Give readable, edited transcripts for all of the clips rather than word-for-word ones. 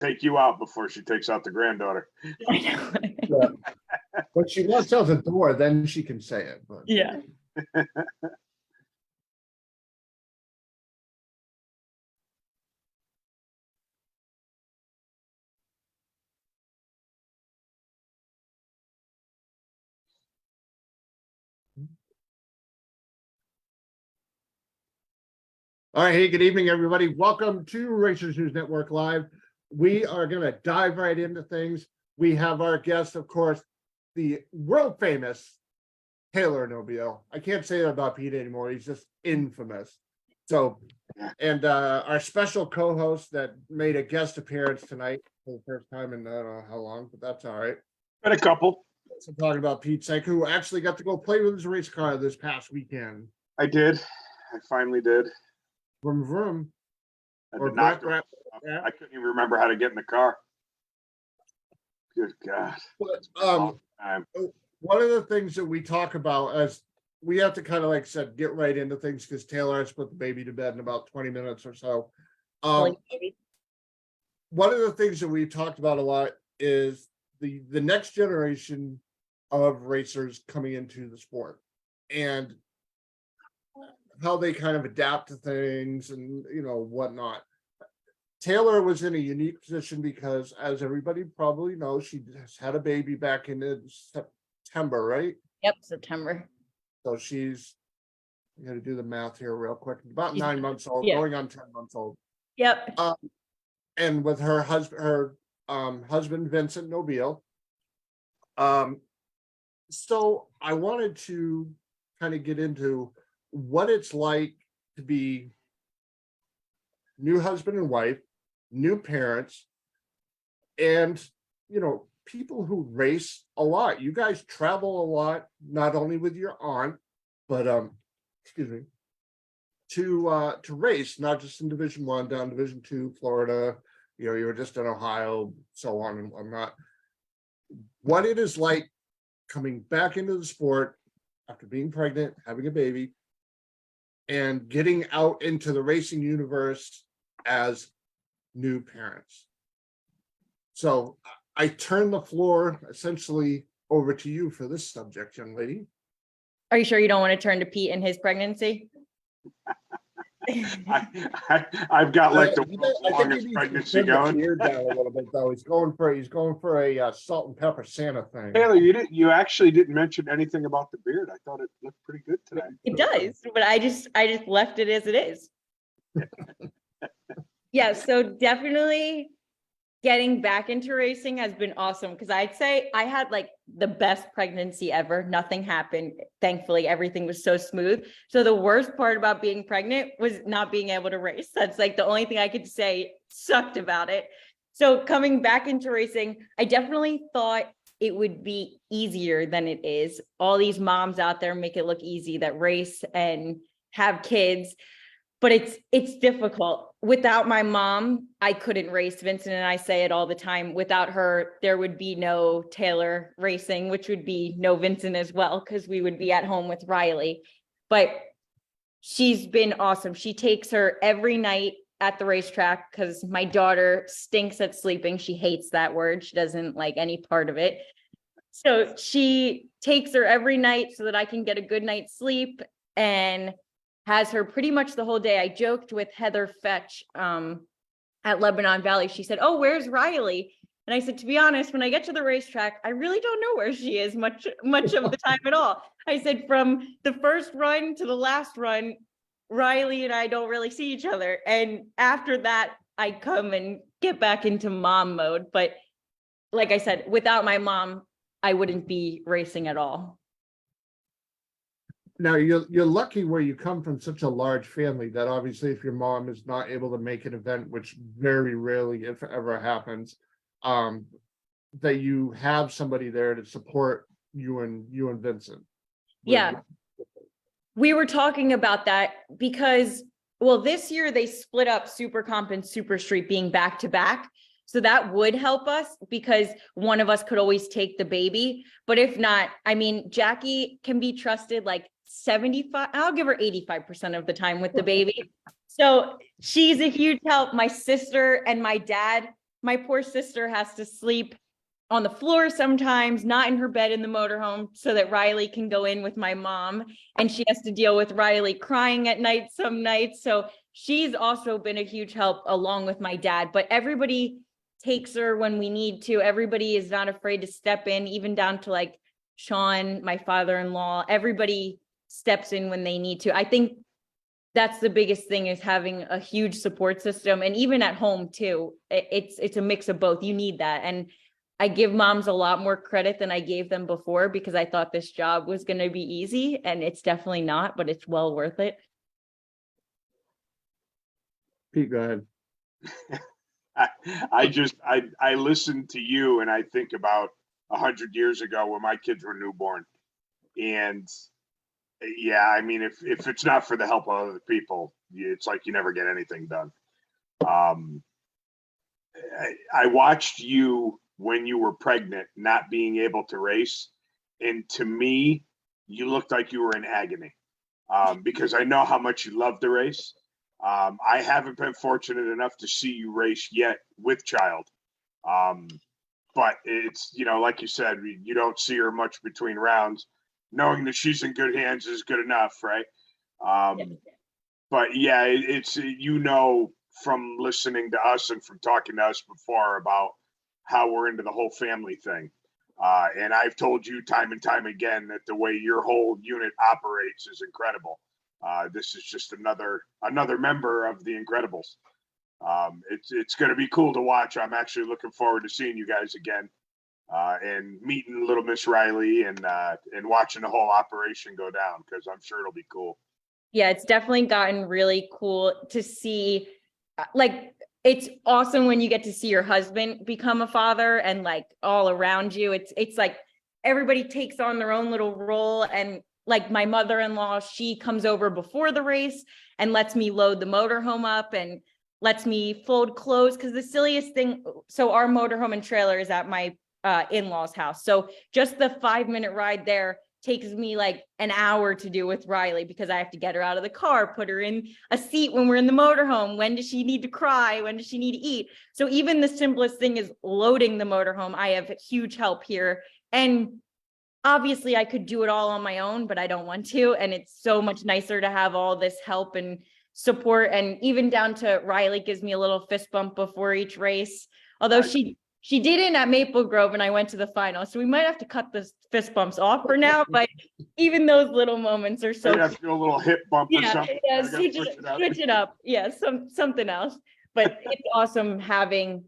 take you out before she takes out the granddaughter. I know. Yeah. But she lets out the door, then she can say it. But Yeah. all right, hey, good evening, everybody. Welcome to Racers News Network Live. We are going to dive right into things. We have our guest, of course, the world famous Taylor Nobile. I can't say that about Pete anymore. He's just infamous. So, and our special co-host that made a guest appearance tonight for the first time in I don't know how long, but that's all right. But a couple. So talking about Pete Sank, who actually got to go play with his race car this past weekend. I did. I finally did. Vroom vroom. I Or did not. yeah. I couldn't even remember how to get in the car. Good God. But, one of the things that we talk about as we have to kind of, like I said, get right into things because Taylor has put the baby to bed in about 20 minutes or so. One of the things that we've talked about a lot is the next generation of racers coming into the sport and how they kind of adapt to things and, you know, whatnot. Taylor was in a unique position because, as everybody probably knows, she has had a baby back in September, right? Yep, September. So she's, I'm going to do the math here real quick, about She's 9 months old, yeah. going on 10 months old. Yep. And with her husband, Vincent Nobile. So I wanted to kind of get into what it's like to be new husband and wife, new parents, and, you know, people who race a lot. You guys travel a lot, not only with your aunt, but to race, not just in Division I, down Division II, Florida. You know, you were just in Ohio, so on and whatnot. What it is like coming back into the sport after being pregnant, having a baby, and getting out into the racing universe as new parents. So I turn the floor essentially over to you for this subject, young lady. Are you sure you don't want to turn to Pete and his pregnancy? I've got like the longest pregnancy going. Down a little bit, though. He's going for a salt and pepper Santa thing. Taylor, you actually didn't mention anything about the beard. I thought it looked pretty good today. It does, but I just left it as it is. Yeah, so definitely getting back into racing has been awesome because I'd say I had like the best pregnancy ever. Nothing happened. Thankfully, everything was so smooth. So the worst part about being pregnant was not being able to race. That's like the only thing I could say sucked about it. So coming back into racing, I definitely thought it would be easier than it is. All these moms out there make it look easy that race and have kids. But it's difficult. Without my mom, I couldn't race. Vincent and I say it all the time. Without her, there would be no Taylor racing, which would be no Vincent as well, because we would be at home with Riley. But she's been awesome. She takes her every night at the racetrack because my daughter stinks at sleeping. She hates that word. She doesn't like any part of it. So she takes her every night so that I can get a good night's sleep and has her pretty much the whole day. I joked with Heather Fetch at Lebanon Valley. She said, "Oh, where's Riley?" And I said, to be honest, when I get to the racetrack, I really don't know where she is much of the time at all. I said, from the first run to the last run, Riley and I don't really see each other. And after that, I come and get back into mom mode. But like I said, without my mom, I wouldn't be racing at all. Now you're lucky where you come from such a large family that obviously if your mom is not able to make an event, which very rarely, if ever happens, that you have somebody there to support you and Vincent. Yeah. We were talking about that because, well, this year they split up Super Comp and Super Street being back to back. So that would help us because one of us could always take the baby. But if not, I mean, Jackie can be trusted like 75, I'll give her 85% of the time with the baby. So she's a huge help. My sister and my dad my poor sister has to sleep on the floor sometimes, not in her bed in the motorhome, so that Riley can go in with my mom. And she has to deal with Riley crying at night some nights. So she's also been a huge help along with my dad. But everybody takes her when we need to. Everybody is not afraid to step in, even down to like Sean, my father-in-law. Everybody steps in when they need to. I think that's the biggest thing, is having a huge support system. And even at home too, it's a mix of both. You need that. And I give moms a lot more credit than I gave them before, because I thought this job was going to be easy, and it's definitely not, but it's well worth it. Pete, go ahead. I listen to you and I think about 100 years ago when my kids were newborn. And yeah, I mean, if it's not for the help of other people, it's like you never get anything done. I watched you when you were pregnant, not being able to race. And to me, you looked like you were in agony, because I know how much you love to race. I haven't been fortunate enough to see you race yet with child. But it's, like you said, you don't see her much between rounds. Knowing that she's in good hands is good enough, right? But yeah, it's, from listening to us and from talking to us before about how we're into the whole family thing. And I've told you time and time again that the way your whole unit operates is incredible. This is just another member of the Incredibles. It's going to be cool to watch. I'm actually looking forward to seeing you guys again, and meeting little Miss Riley and watching the whole operation go down, because I'm sure it'll be cool. Yeah, it's definitely gotten really cool to see. Like, it's awesome when you get to see your husband become a father, and like all around you, it's like everybody takes on their own little role. And like my mother-in-law, she comes over before the race and lets me load the motorhome up and lets me fold clothes. Because the silliest thing, so our motorhome and trailer is at my in-laws house. So just the 5-minute ride there takes me like an hour to do with Riley, because I have to get her out of the car, put her in a seat when we're in the motorhome. When does she need to cry? When does she need to eat? So even the simplest thing is loading the motorhome. I have huge help here. And obviously I could do it all on my own, but I don't want to. And it's so much nicer to have all this help and support. And even down to Riley gives me a little fist bump before each race. Although she didn't at Maple Grove, and I went to the final. So we might have to cut the fist bumps off for now, but even those little moments are so. You have to do a little hip bump or something. Yeah, switch it up. Yeah, something else. But it's awesome having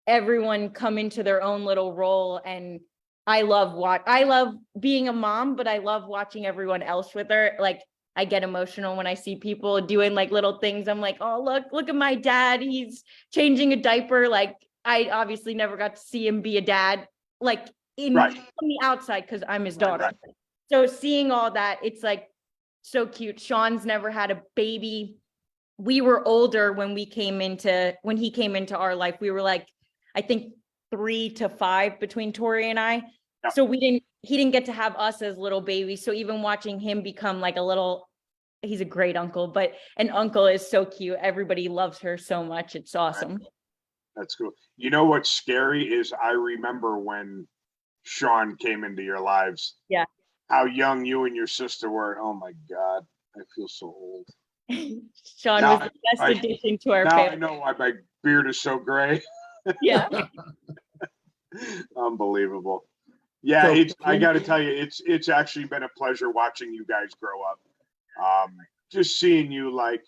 everyone come into their own little role. And I love being a mom, but I love watching everyone else with her. Like, I get emotional when I see people doing like little things. I'm like, oh, look at my dad. He's changing a diaper. Like, I obviously never got to see him be a dad, like from the outside, because I'm his daughter. Right. So seeing all that, it's like so cute. Sean's never had a baby. We were older when he came into our life. We were like, I think 3 to 5 between Tori and I. Yeah. So he didn't get to have us as little babies. So even watching him become like he's a great uncle, but an uncle is so cute. Everybody loves her so much. It's awesome. Right. That's cool. You know what's scary is I remember when Sean came into your lives. Yeah. How young you and your sister were. Oh my God, I feel so old. Sean was the best addition to our family. I know why my beard is so gray. Yeah. Unbelievable. Yeah, I got to tell you, it's actually been a pleasure watching you guys grow up. Just seeing you, like,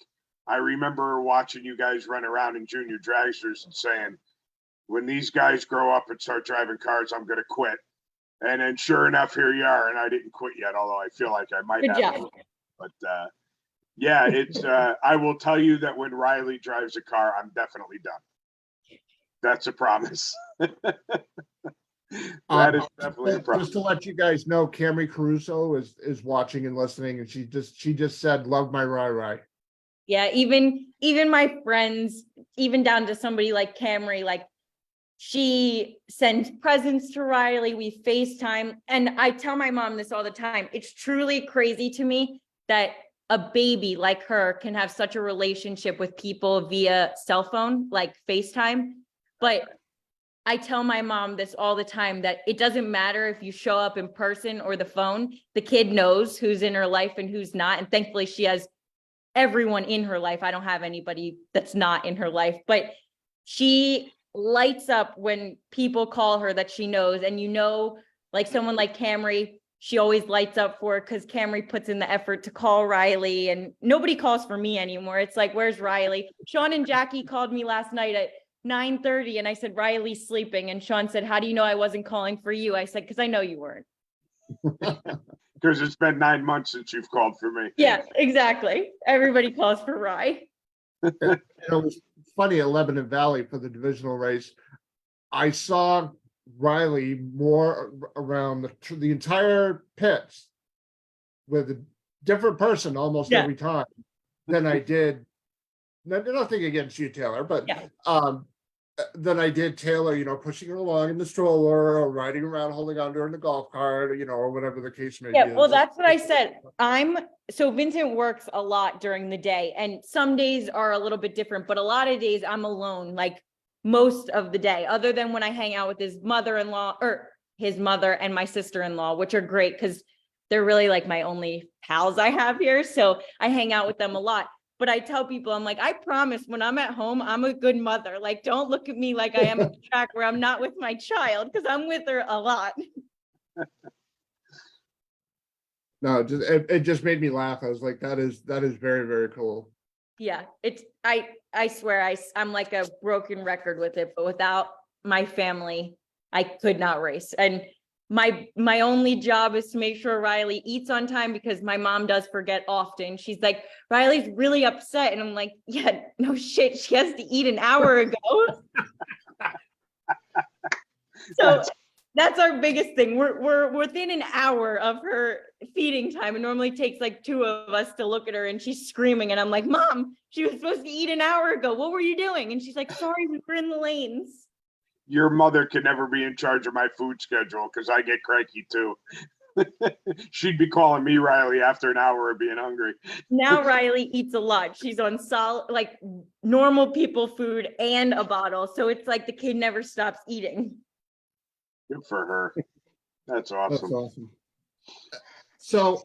I remember watching you guys run around in junior dragsters and saying, when these guys grow up and start driving cars, I'm going to quit. And then sure enough, here you are. And I didn't quit yet, although I feel like I might Good have. Job. But yeah, it's, I will tell you that when Riley drives a car, I'm definitely done. That's a promise. That is definitely a promise. Just to let you guys know, Camry Caruso is watching and listening, and she just said, love my Rai. Yeah, even my friends, even down to somebody like Camry, like she sends presents to Riley, we FaceTime. And I tell my mom this all the time. It's truly crazy to me that a baby like her can have such a relationship with people via cell phone, like FaceTime. But I tell my mom this all the time, that it doesn't matter if you show up in person or the phone, the kid knows who's in her life and who's not. And thankfully she has everyone in her life. I don't have anybody that's not in her life, but she lights up when people call her that she knows. And like someone like Camry, she always lights up for it because Camry puts in the effort to call Riley, and nobody calls for me anymore. It's like, where's Riley? Sean and Jackie called me last night at 9:30 and I said, Riley's sleeping. And Sean said, how do you know I wasn't calling for you? I said, because I know you weren't. Because it's been 9 months since you've called for me. Yeah, exactly. Everybody calls for Rye. It was funny at Lebanon Valley for the divisional race. I saw Riley more around the entire pits with a different person almost every time than I did. Nothing against you, Taylor, but than I did Taylor, pushing her along in the stroller or riding around holding on to her in the golf cart, or whatever the case may be. Yeah, well, that's what I said. So Vincent works a lot during the day, and some days are a little bit different, but a lot of days I'm alone, like most of the day, other than when I hang out with his mother-in-law or his mother and my sister-in-law, which are great because they're really like my only pals I have here. So I hang out with them a lot. But I tell people, I'm like, I promise when I'm at home, I'm a good mother. Like, don't look at me like I am at the track where I'm not with my child, because I'm with her a lot. No, it just made me laugh. I was like, that is very, very cool. Yeah, I swear I'm like a broken record with it, but without my family, I could not race. And my only job is to make sure Riley eats on time, because my mom does forget often. She's like, Riley's really upset. And I'm like, yeah, no shit. She has to eat an hour ago. So that's our biggest thing. We're within an hour of her feeding time. It normally takes like 2 of us to look at her, and she's screaming. And I'm like, Mom, she was supposed to eat an hour ago. What were you doing? And she's like, sorry, we were in the lanes. Your mother can never be in charge of my food schedule because I get cranky too. She'd be calling me Riley after an hour of being hungry. Now Riley eats a lot. She's on solid, like normal people food and a bottle. So it's like the kid never stops eating. Good for her. That's awesome. That's awesome. So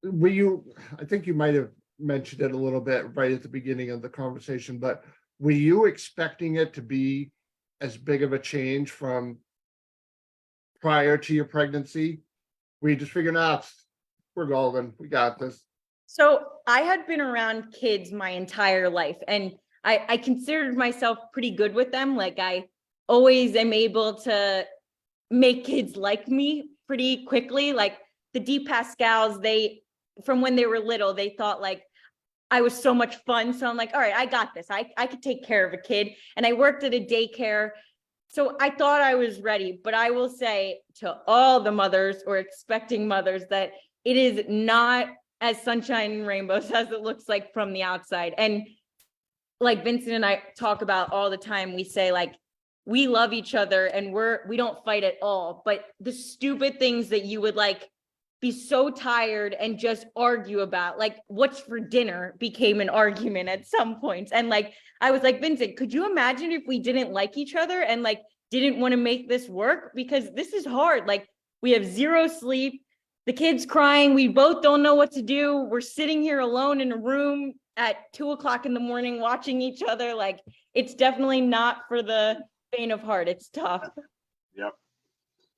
I think you might have mentioned it a little bit right at the beginning of the conversation, but were you expecting it to be as big of a change from prior to your pregnancy? Were you just figuring out, we're golden, we got this? So I had been around kids my entire life, and I considered myself pretty good with them. Like I always am able to make kids like me pretty quickly. Like the Deep Pascals, from when they were little, they thought like I was so much fun. So I'm like, all right, I got this. I could take care of a kid. And I worked at a daycare. So I thought I was ready, but I will say to all the mothers or expecting mothers that it is not as sunshine and rainbows as it looks like from the outside. And like Vincent and I talk about all the time, we say like, we love each other and we don't fight at all, but the stupid things that you would like be so tired and just argue about, like what's for dinner, became an argument at some points. And like I was like, Vincent, could you imagine if we didn't like each other and like didn't want to make this work? Because this is hard. Like we have 0 sleep, the kid's crying, we both don't know what to do, we're sitting here alone in a room at 2 o'clock in the morning watching each other. Like it's definitely not for the faint of heart. It's tough. Yep.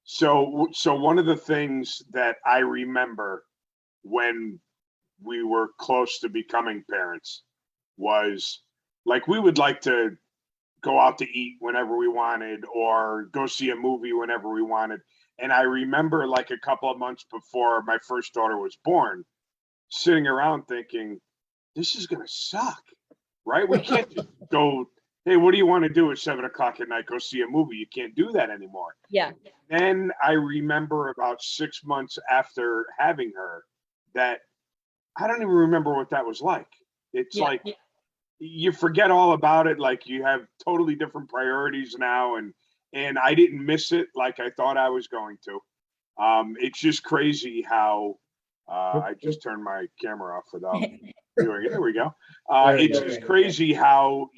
So one of the things that I remember when we were close to becoming parents was like we would like to go out to eat whenever we wanted or go see a movie whenever we wanted. And I remember like a couple of months before my first daughter was born, sitting around thinking, this is going to suck, right? We can't just go, hey, what do you want to do at 7 o'clock at night? Go see a movie. You can't do that anymore. Yeah. Then I remember about 6 months after having her that I don't even remember what that was like. It's like you forget all about it. Like you have totally different priorities now. And I didn't miss it like I thought I was going to. It's just crazy how I just turned my camera off without doing it. There we go. It's just crazy how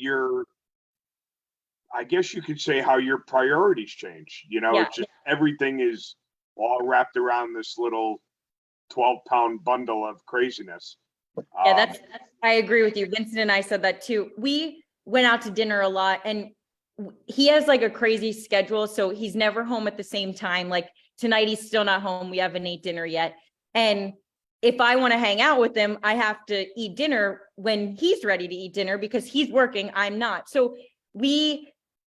I guess you could say how your priorities change. You know, Yeah. it's just everything is all wrapped around this little 12-pound bundle of craziness. Yeah, I agree with you. Vincent and I said that too. We went out to dinner a lot and he has like a crazy schedule. So he's never home at the same time. Like tonight, he's still not home. We haven't ate dinner yet. And if I want to hang out with him, I have to eat dinner when he's ready to eat dinner because he's working, I'm not. So we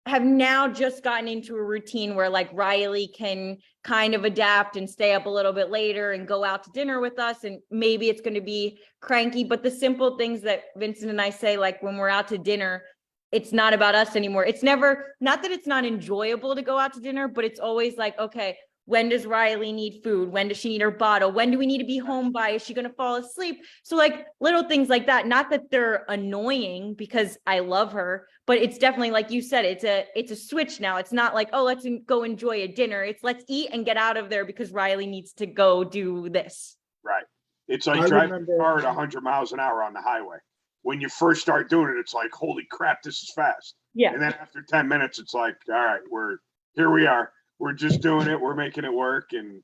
have now just gotten into a routine where like Riley can kind of adapt and stay up a little bit later and go out to dinner with us. And maybe it's going to be cranky, but the simple things that Vincent and I say, like when we're out to dinner, it's not about us anymore. It's never, not that it's not enjoyable to go out to dinner, but it's always like, okay, when does Riley need food? When does she need her bottle? When do we need to be home by? Is she going to fall asleep? So like little things like that, not that they're annoying because I love her, but it's definitely, like you said, it's a switch now. It's not like, oh, let's go enjoy a dinner. It's let's eat and get out of there because Riley needs to go do this. Right. It's like driving a car at 100 miles an hour on the highway. When you first start doing it, it's like, holy crap, this is fast. Yeah. And then after 10 minutes, it's like, all right, here we are. We're just doing it. We're making it work. And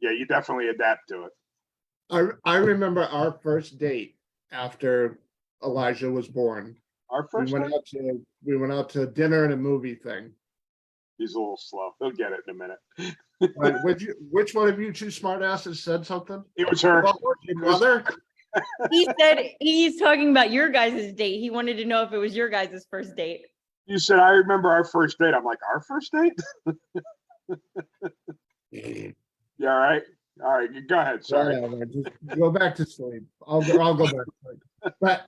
yeah, you definitely adapt to it. I remember our first date after Elijah was born. Our first we went out to dinner and a movie thing. He's a little slow. He'll get it in a minute. Which one of you two smartasses said something? It was her. Your mother? He said he's talking about your guys' date. He wanted to know if it was your guys' first date. You said, I remember our first date. I'm like, our first date? Yeah, all right. All right, go ahead. Sorry. Just go back to sleep. I'll go back to sleep. But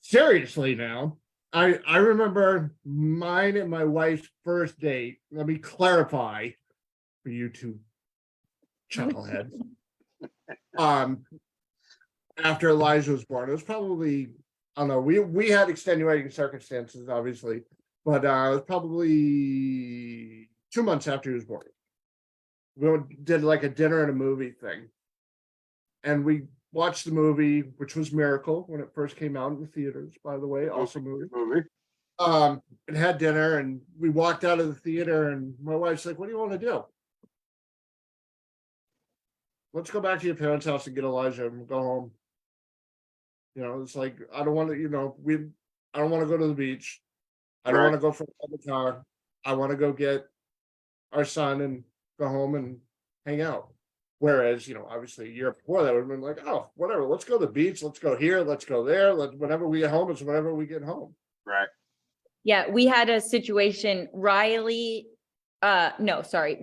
seriously now, I remember mine and my wife's first date. Let me clarify for you two chuckleheads. After Elijah was born, it was probably, I don't know, we had extenuating circumstances, obviously, but it was probably 2 months after he was born. We did like a dinner and a movie thing. And we watched the movie, which was Miracle when it first came out in the theaters, by the way, awesome movie. And had dinner and we walked out of the theater and my wife's like, what do you want to do? Let's go back to your parents' house and get Elijah and go home. You know, it's like, I don't want to, I don't want to go to the beach. I don't want to go for the car. I want to go get our son and go home and hang out. Whereas, obviously a year before that would have been like, oh, whatever, let's go to the beach, let's go here, let's go there. Whenever we get home, it's whenever we get home. Right. Yeah, we had a situation,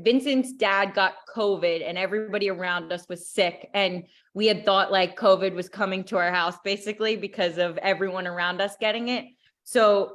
Vincent's dad got COVID and everybody around us was sick. And we had thought like COVID was coming to our house basically because of everyone around us getting it. So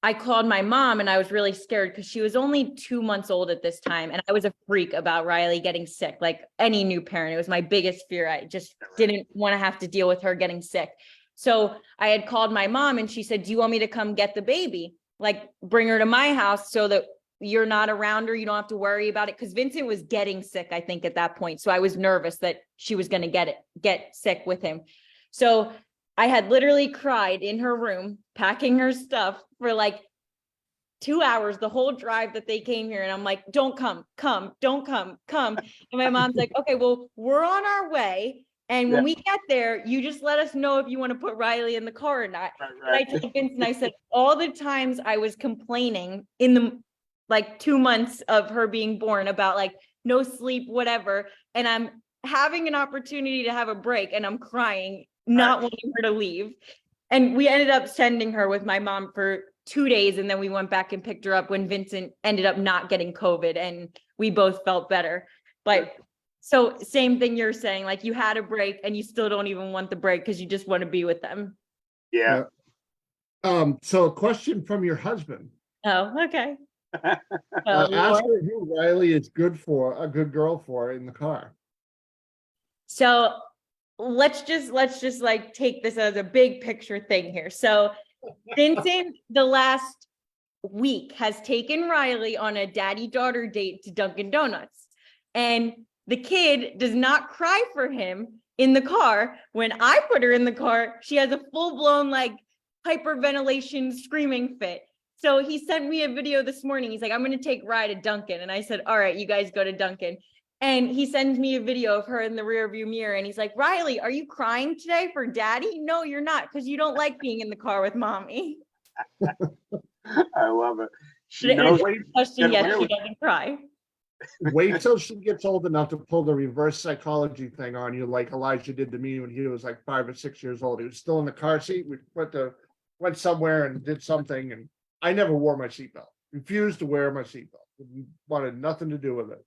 I called my mom and I was really scared because she was only 2 months old at this time. And I was a freak about Riley getting sick, like any new parent. It was my biggest fear. I just didn't want to have to deal with her getting sick. So I had called my mom and she said, do you want me to come get the baby? Like bring her to my house so that you're not around her. You don't have to worry about it. Because Vincent was getting sick, I think, at that point. So I was nervous that she was going to get sick with him. So I had literally cried in her room, packing her stuff for like 2 hours, the whole drive that they came here. And I'm like, don't come. And my mom's like, okay, well, we're on our way. And when we get there, you just let us know if you want to put Riley in the car or not. Right. And I told Vincent, I said, all the times I was complaining in the like 2 months of her being born about like no sleep, whatever. And I'm having an opportunity to have a break and I'm crying, not wanting her to leave. And we ended up sending her with my mom for 2 days. And then we went back and picked her up when Vincent ended up not getting COVID and we both felt better. But so same thing you're saying, like you had a break and you still don't even want the break because you just want to be with them. Yeah. So a question from your husband. Oh, okay. Ask her who Riley is a good girl for in the car. So let's just like take this as a big picture thing here. So Vincent, the last week has taken Riley on a daddy-daughter date to Dunkin' Donuts. And the kid does not cry for him in the car. When I put her in the car, she has a full-blown like hyperventilation screaming fit. So he sent me a video this morning. He's like, I'm going to take Rye to Duncan. And I said, all right, you guys go to Duncan. And he sends me a video of her in the rearview mirror. And he's like, Riley, are you crying today for daddy? No, you're not, because you don't like being in the car with mommy. I love it. She And knows. question, yes, she doesn't cry. Wait till she gets old enough to pull the reverse psychology thing on you, like Elijah did to me when he was like 5 or 6 years old. He was still in the car seat. We went somewhere and did something, and I never wore my seatbelt. Refused to wear my seatbelt. Wanted nothing to do with it.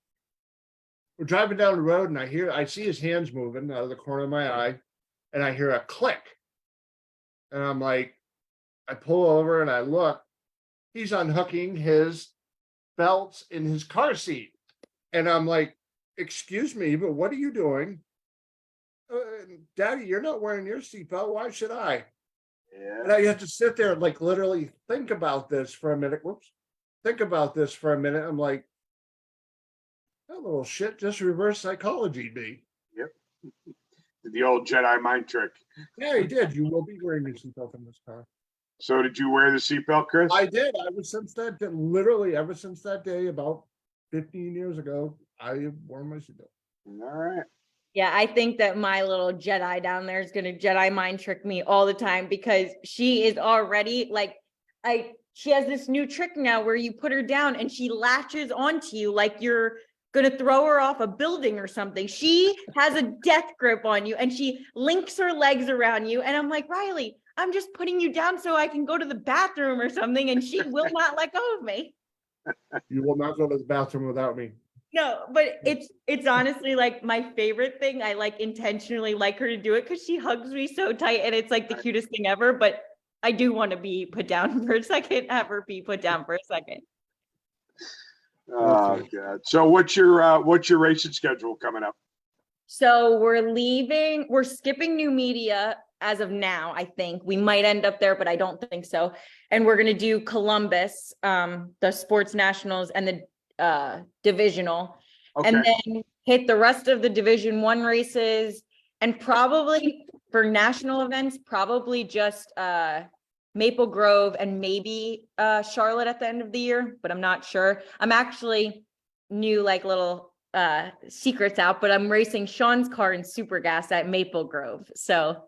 We're driving down the road, and I see his hands moving out of the corner of my eye, and I hear a click. And I'm like, I pull over and I look. He's unhooking his belts in his car seat. And I'm like, excuse me, but what are you doing? Daddy, you're not wearing your seatbelt. Why should I? And I had to sit there and like literally think about this for a minute. Think about this for a minute. I'm like, that little shit just reverse psychology me. Yep. The old Jedi mind trick. Yeah, he did. You will be wearing your seatbelt in this car. So did you wear the seatbelt, Chris? I did. Literally ever since that day, about 15 years ago, I wore my seatbelt. All right. Yeah, I think that my little Jedi down there is going to Jedi mind trick me all the time, because she is already like, she has this new trick now where you put her down and she latches onto you like you're going to throw her off a building or something. She has a death grip on you and she links her legs around you. And I'm like, Riley, I'm just putting you down so I can go to the bathroom or something. And she will not let go of me. You will not go to the bathroom without me. No, but it's honestly like my favorite thing. I like intentionally like her to do it because she hugs me so tight and it's like the cutest thing ever. But I do want to be put down for a second, have her be put down for a second. Oh God. So what's your racing schedule coming up? So we're skipping new media as of now. I think we might end up there, but I don't think so. And we're going to do Columbus, the sports nationals and the divisional, and then hit the rest of the Division 1 races, and probably for national events, probably just Maple Grove and maybe Charlotte at the end of the year, but I'm not sure. I'm actually new like little secrets out, but I'm racing Sean's car in Super Gas at Maple Grove. So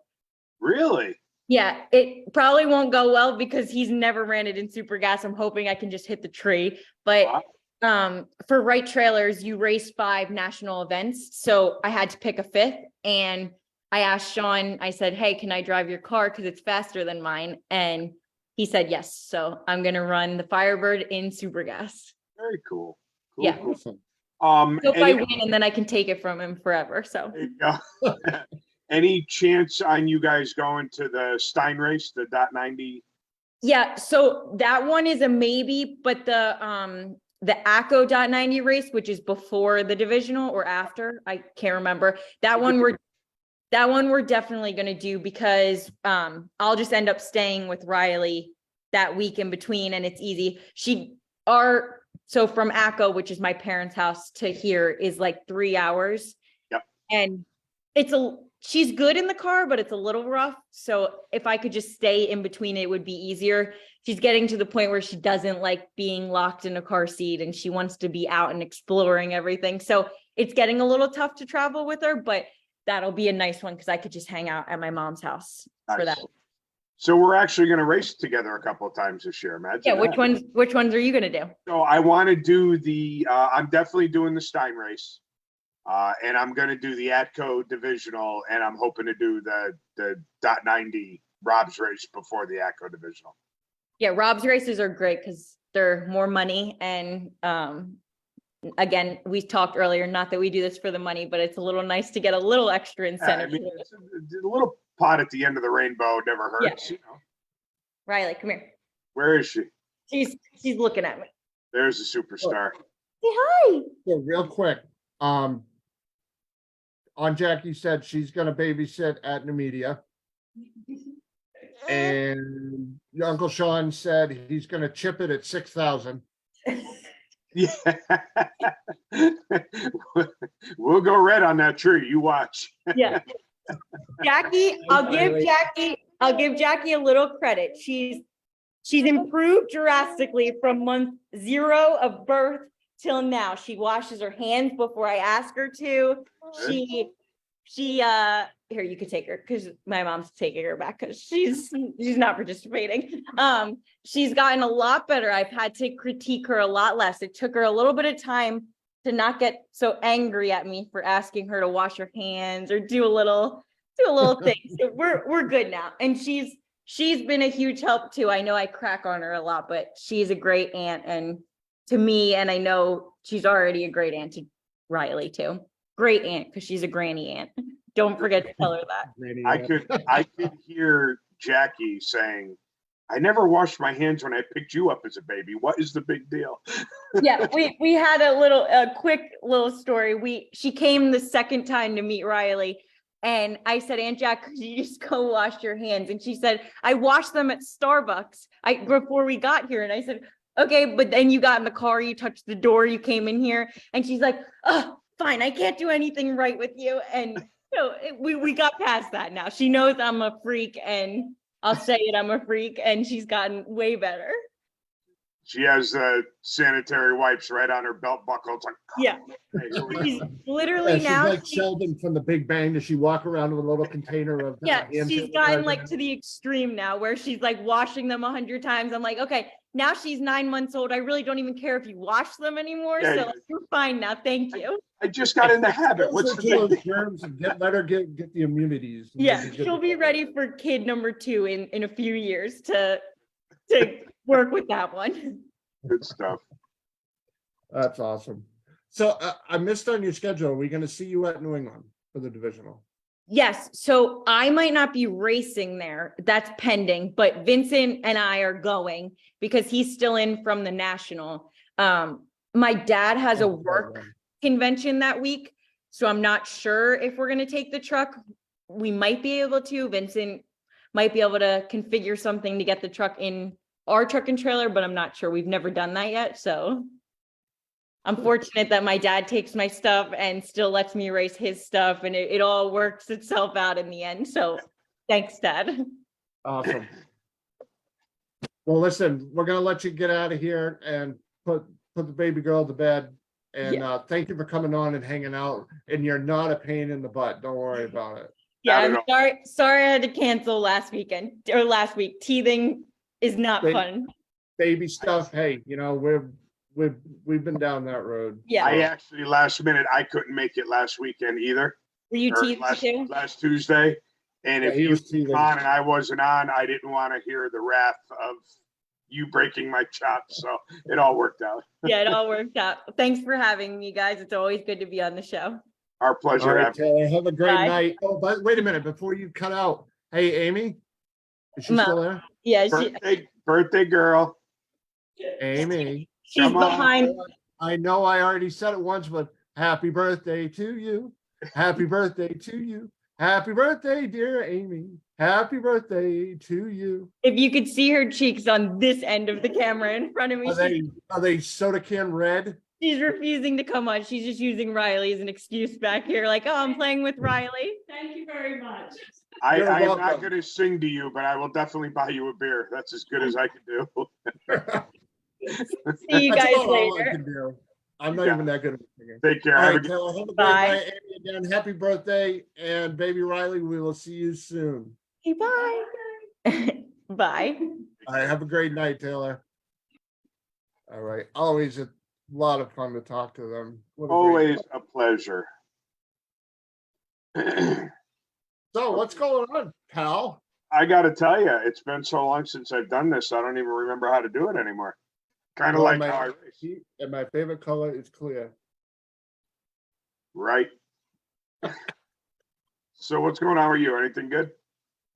really? Yeah, it probably won't go well because he's never ran it in Super Gas. I'm hoping I can just hit the tree. But for Right Trailers, you race 5 national events. So I had to pick a 5th. And I asked Sean, I said, hey, can I drive your car? Because it's faster than mine. And he said yes. So I'm going to run the Firebird in Super Gas. Very cool. Yeah. Awesome. Hope I win and then I can take it from him forever. So any chance on you guys going to the Stein race, the .90? Yeah, so that one is a maybe, but the ACO .90 race, which is before the divisional or after, I can't remember. That one we're definitely going to do because I'll just end up staying with Riley that week in between, and it's easy. So from ACO, which is my parents' house, to here is like 3 hours. Yep. And she's good in the car, but it's a little rough. So if I could just stay in between, it would be easier. She's getting to the point where she doesn't like being locked in a car seat and she wants to be out and exploring everything. So it's getting a little tough to travel with her, but that'll be a nice one because I could just hang out at my mom's house for that. So we're actually going to race together a couple of times this year. Imagine. Yeah. Which ones are you going to do? So I want to do I'm definitely doing the Stein race. And I'm going to do the ATCO divisional, and I'm hoping to do the .90 Rob's race before the ATCO divisional. Yeah, Rob's races are great because they're more money. And again, we talked earlier, not that we do this for the money, but it's a little nice to get a little extra incentive. I mean, a little pot at the end of the rainbow never hurts. Yeah. Riley, come here. Where is she? She's looking at me. There's a superstar. Say hi. So real quick, on Jackie said she's going to babysit at New Media. And your Uncle Sean said he's going to chip it at 6,000. Yeah. We'll go red on that tree. You watch. Yeah. Jackie, I'll give Jackie a little credit. She's she's improved drastically from month 0 of birth till now. She washes her hands before I ask her to. She here, you could take her because my mom's taking her back because she's not participating. She's gotten a lot better. I've had to critique her a lot less. It took her a little bit of time to not get so angry at me for asking her to wash her hands or do a little thing. So we're good now. And she's been a huge help too. I know I crack on her a lot, but she's a great aunt and to me, and I know she's already a great aunt to Riley too. Great aunt because she's a granny aunt. Don't forget to tell her that. I could hear Jackie saying, I never washed my hands when I picked you up as a baby. What is the big deal? Yeah, we had a quick little story. She came the second time to meet Riley. And I said, Aunt Jack, could you just go wash your hands? And she said, I washed them at Starbucks before we got here. And I said, okay, but then you got in the car, you touched the door, you came in here. And she's like, oh, fine, I can't do anything right with you. And we got past that now. She knows I'm a freak and I'll say it, I'm a freak, and she's gotten way better. She has sanitary wipes right on her belt buckle. It's like, yeah. She's literally she's like Sheldon from The Big Bang. Does she walk around with a little container of? She's gotten like to the extreme now, where she's like washing them 100 times. I'm like, okay, now she's 9 months old. I really don't even care if you wash them anymore. Yeah, so you're fine now. Thank you. I just got in the habit. What's the big germs and let her get the immunities. Yeah, she'll be ready for kid number 2 in a few years to work with that one. Good stuff. That's awesome. So I missed on your schedule. Are we going to see you at New England for the divisional? Yes. So I might not be racing there. That's pending, but Vincent and I are going because he's still in from the national. My dad has a work convention that week, so I'm not sure if we're going to take the truck. We might be able to. Vincent might be able to configure something to get the truck in our truck and trailer, but I'm not sure. We've never done that yet. So I'm fortunate that my dad takes my stuff and still lets me race his stuff, and it all works itself out in the end. So thanks, Dad. Awesome. Well, listen, we're going to let you get out of here and put the baby girl to bed. And thank you for coming on and hanging out. And you're not a pain in the butt. Don't worry about it. Yeah, I'm sorry I had to cancel last week. Teething is not fun. Baby stuff. Hey, we've been down that road. Yeah. I actually last minute I couldn't make it last weekend either. Were you teething too? Last Tuesday. And if he was on and I wasn't on, I didn't want to hear the wrath of you breaking my chops. So it all worked out. Yeah, it all worked out. Thanks for having me, guys. It's always good to be on the show. Our pleasure. All right, Taylor, have a great night. Oh, but wait a minute before you cut out. Hey, Amy, is she still there? Yeah, birthday girl. Amy. She's behind. I know I already said it once, but happy birthday to you. Happy birthday to you. Happy birthday, dear Amy. Happy birthday to you. If you could see her cheeks on this end of the camera in front of me. Are they soda can red? She's refusing to come on. She's just using Riley as an excuse back here. Like, oh, I'm playing with Riley. Thank you very much. I am not going to sing to you, but I will definitely buy you a beer. That's as good as I can do. See you guys later. I'm not even that good at singing. Take care. All right, Taylor, have a great night. Amy, again, happy birthday. And baby Riley, we will see you soon. Okay, bye. Bye. All right, have a great night, Taylor. All right. Always a lot of fun to talk to them. Always a pleasure. So what's going on, pal? I got to tell you, it's been so long since I've done this. I don't even remember how to do it anymore. Kind of like how I race. And my favorite color is clear. Right. So what's going on with you? Anything good?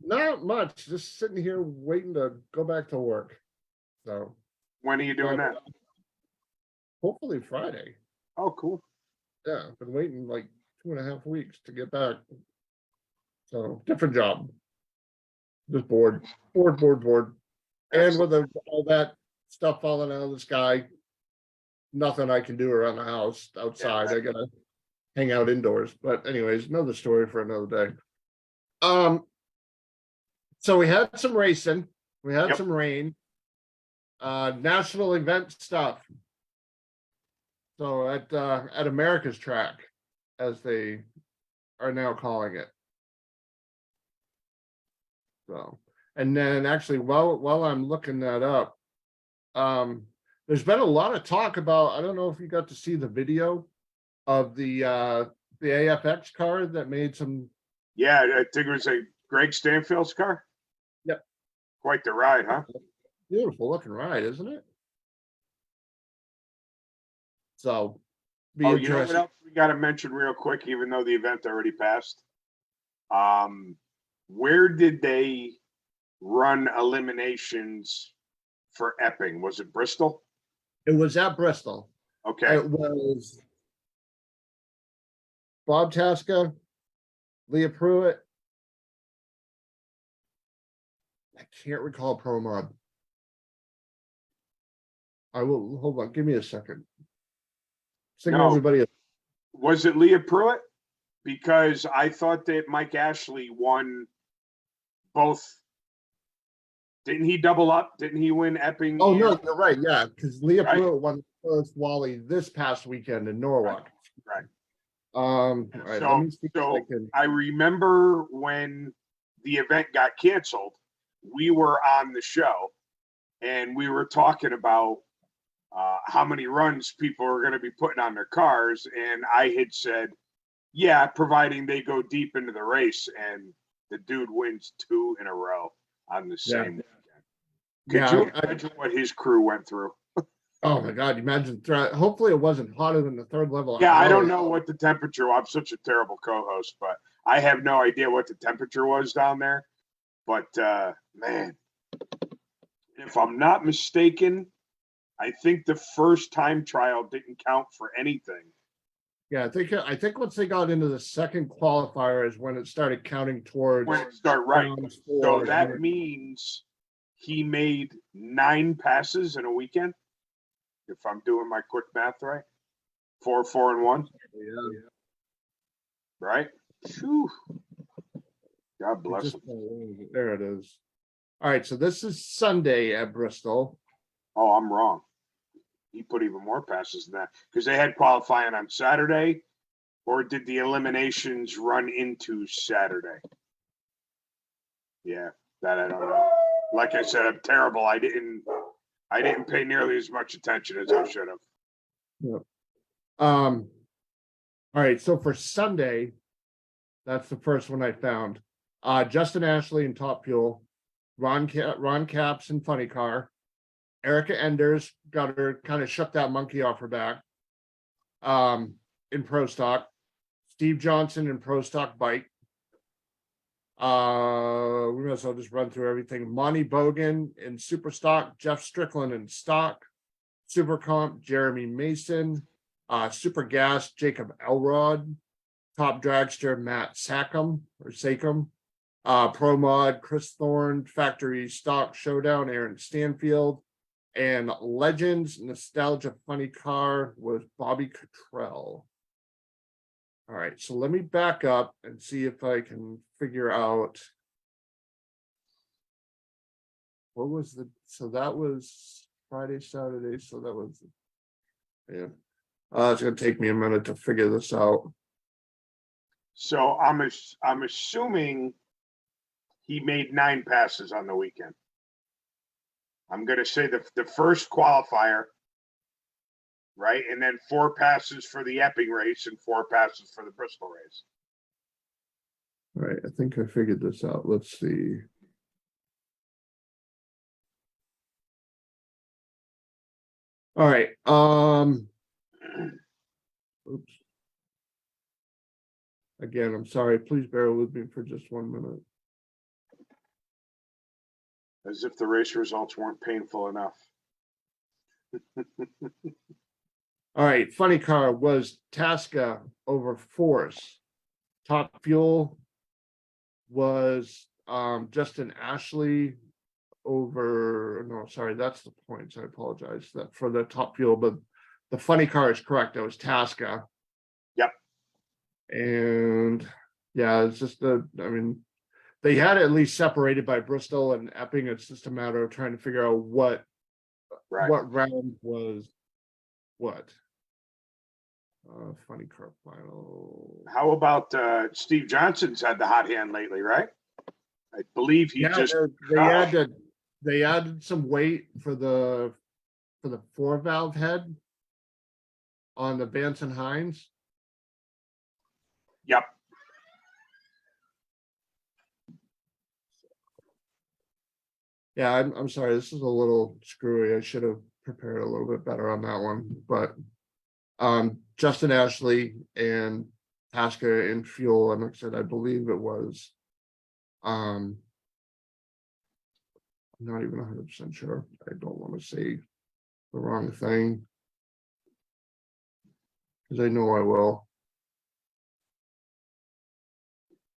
Not much. Just sitting here waiting to go back to work. So when are you doing that? Hopefully Friday. Oh, cool. Yeah, I've been waiting like 2.5 weeks to get back. So different job. Just bored. And with all that stuff falling out of the sky, nothing I can do around the house outside. I gotta hang out indoors. But anyways, another story for another day. So we had some racing, we had some rain, national event stuff. So at America's Track, as they are now calling it. So, and then actually, while I'm looking that up, there's been a lot of talk about. I don't know if you got to see the video of the AFX car that made some. Yeah, I think it was a Greg Stanfield's car. Yep. Quite the ride, huh? Beautiful looking ride, isn't it? So, be Oh, you know what interesting. else we got to mention real quick, even though the event already passed? Where did they run eliminations for Epping? Was it Bristol? It was at Bristol. Okay. It was Bob Tasca, Leah Pruitt. I can't recall Pro Mod. I will hold on. Give me a second. Sing No. everybody. Was it Leah Pruitt? Because I thought that Mike Ashley won both. Didn't he double up? Didn't he win Epping? Oh no, you're right. Yeah, because Leah Right. Pruitt won the first Wally this past weekend in Norwalk. Right. All right, So, let me see if I can. I remember when the event got canceled, we were on the show and we were talking about how many runs people are going to be putting on their cars. And I had said, yeah, providing they go deep into the race, and the dude wins 2 in a row on the same weekend. Could you imagine what his crew went through? Oh my God, imagine. Hopefully it wasn't hotter than the third level. Yeah, I don't know what the temperature was. I'm such a terrible co-host, but I have no idea what the temperature was down there. But man, if I'm not mistaken, I think the first time trial didn't count for anything. Yeah, I think once they got into the second qualifier is when it started counting towards. When it started, right. rounds So 4. that means he made 9 passes in a weekend. If I'm doing my quick math right, 4, 4, and 1. Yeah. Right? Whew. God bless him. There it is. All right, so this is Sunday at Bristol. Oh, I'm wrong. He put even more passes than that because they had qualifying on Saturday, or did the eliminations run into Saturday? Yeah, that I don't know. Like I said, I'm terrible. I didn't pay nearly as much attention as I should have. Yep. All right, so for Sunday, that's the first one I found. Justin Ashley in Top Fuel, Ron Capps in Funny Car, Erica Enders got her kind of shook that monkey off her back. In Pro Stock, Steve Johnson in Pro Stock Bike. We might as well just run through everything. Monty Bogan in Super Stock, Jeff Strickland in Stock, Super Comp, Jeremy Mason, Super Gas, Jacob Elrod, Top Dragster, Matt Sackham, Pro Mod, Chris Thorne, Factory Stock Showdown, Aaron Stanfield, and Legends Nostalgia Funny Car was Bobby Cottrell. All right, so let me back up and see if I can figure out what was so that was Friday, Saturday, so that was, yeah. It's gonna take me a minute to figure this out. So I'm assuming he made 9 passes on the weekend. I'm going to say the first qualifier, right? And then 4 passes for the Epping race and 4 passes for the Bristol race. All right, I think I figured this out. Let's see. All right. Oops. Again, I'm sorry. Please bear with me for just 1 minute. As if the race results weren't painful enough. All right, Funny Car was Tasca over Force. Top Fuel was Justin Ashley over, no, sorry, that's the points. I apologize that for the Top Fuel, but the Funny Car is correct. That was Tasca. Yep. And yeah, it's just I mean, they had it at least separated by Bristol and Epping. It's just a matter of trying to figure out what Right. what round was what? Funny Cup final. How about Steve Johnson's had the hot hand lately, right? I believe he Yeah, just they added some weight for the 4-valve head on the Banson Hines. Yep. Yeah, I'm sorry, this is a little screwy. I should have prepared a little bit better on that one, but Justin Ashley and Tasca in fuel, and like I said, I believe it was I'm not even 100% sure. I don't want to say the wrong thing because I know I will.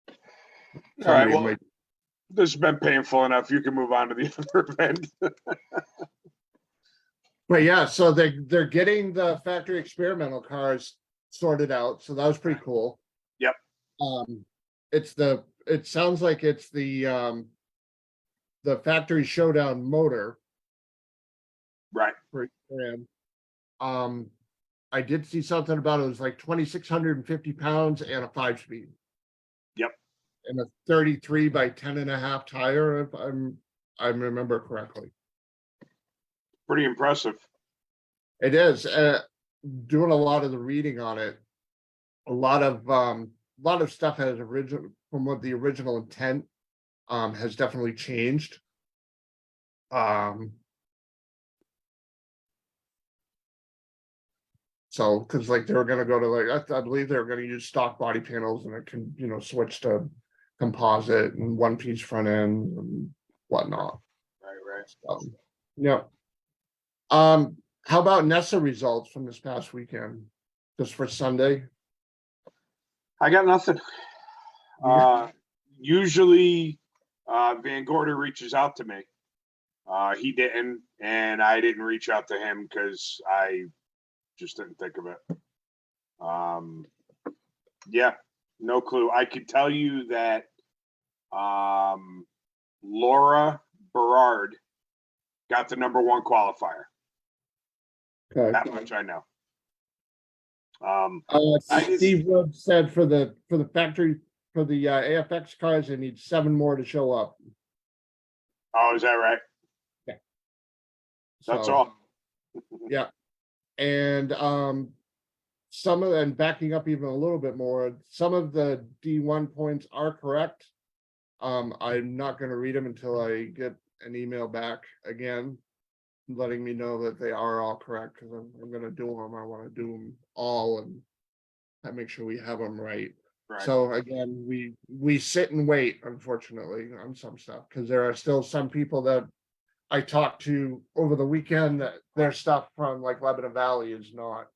All right. Somebody Well, might. this has been painful enough. You can move on to the other event. But yeah, so they're getting the factory experimental cars sorted out. So that was pretty cool. Yep. It sounds like it's the factory showdown motor. Right. And I did see something about it was like 2,650 pounds and a 5-speed. Yep. And a 33 by 10.5 tire, if I remember correctly. Pretty impressive. It is. Doing a lot of the reading on it, a lot of stuff has original from what the original intent has definitely changed. So because like they were going to go to like I believe they were going to use stock body panels and it can switch to composite and one piece front end and whatnot. Right. So, yeah. How about Nessa results from this past weekend? Just for Sunday? I got nothing. Usually Van Gorder reaches out to me. He didn't, and I didn't reach out to him because I just didn't think of it. Yeah, no clue. I could tell you that Laura Berard got the #1 qualifier. Okay. That much I know. Steve Wood said for the factory for the AFX cars, they need 7 more to show up. Oh, is that right? Yeah. That's all. Yeah. And some of and backing up even a little bit more, some of the D1 points are correct. I'm not going to read them until I get an email back again, letting me know that they are all correct because I'm going to do them. I want to do them all and make sure we have them right. So again, we sit and wait, unfortunately, on some stuff because there are still some people that I talked to over the weekend that their stuff from like Lebanon Valley is not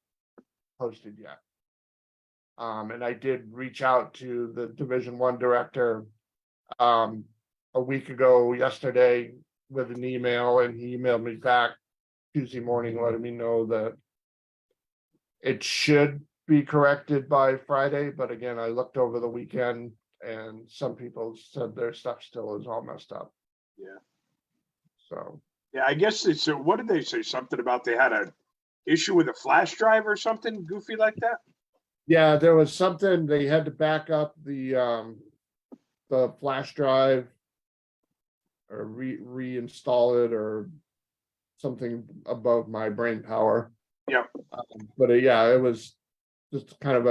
posted yet. And I did reach out to the Division 1 director a week ago yesterday with an email, and he emailed me back Tuesday morning letting me know that it should be corrected by Friday. But again, I looked over the weekend and some people said their stuff still is all messed up. Yeah. So yeah, I guess it's what did they say? Something about they had a issue with a flash drive or something goofy like that? Yeah, there was something they had to back up the flash drive or reinstall it or something above my brain power. Yeah. But yeah, it was just kind of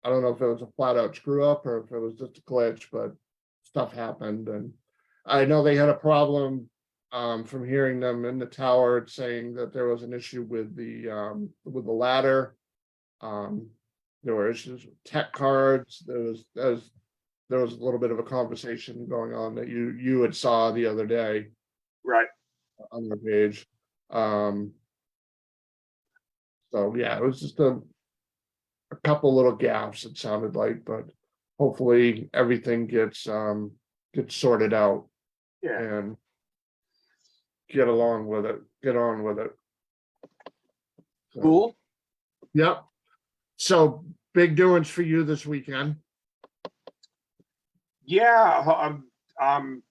I don't know if it was a flat out screw up or if it was just a glitch, but stuff happened. And I know they had a problem from hearing them in the tower saying that there was an issue with the ladder. There were issues with tech cards. There was a little bit of a conversation going on that you had saw the other day. Right. On the page. So yeah, it was just a couple little gaps, it sounded like, but hopefully everything gets sorted out. Yeah. And get on with it. So, cool. Yep. So big doings for you this weekend. Yeah, I'm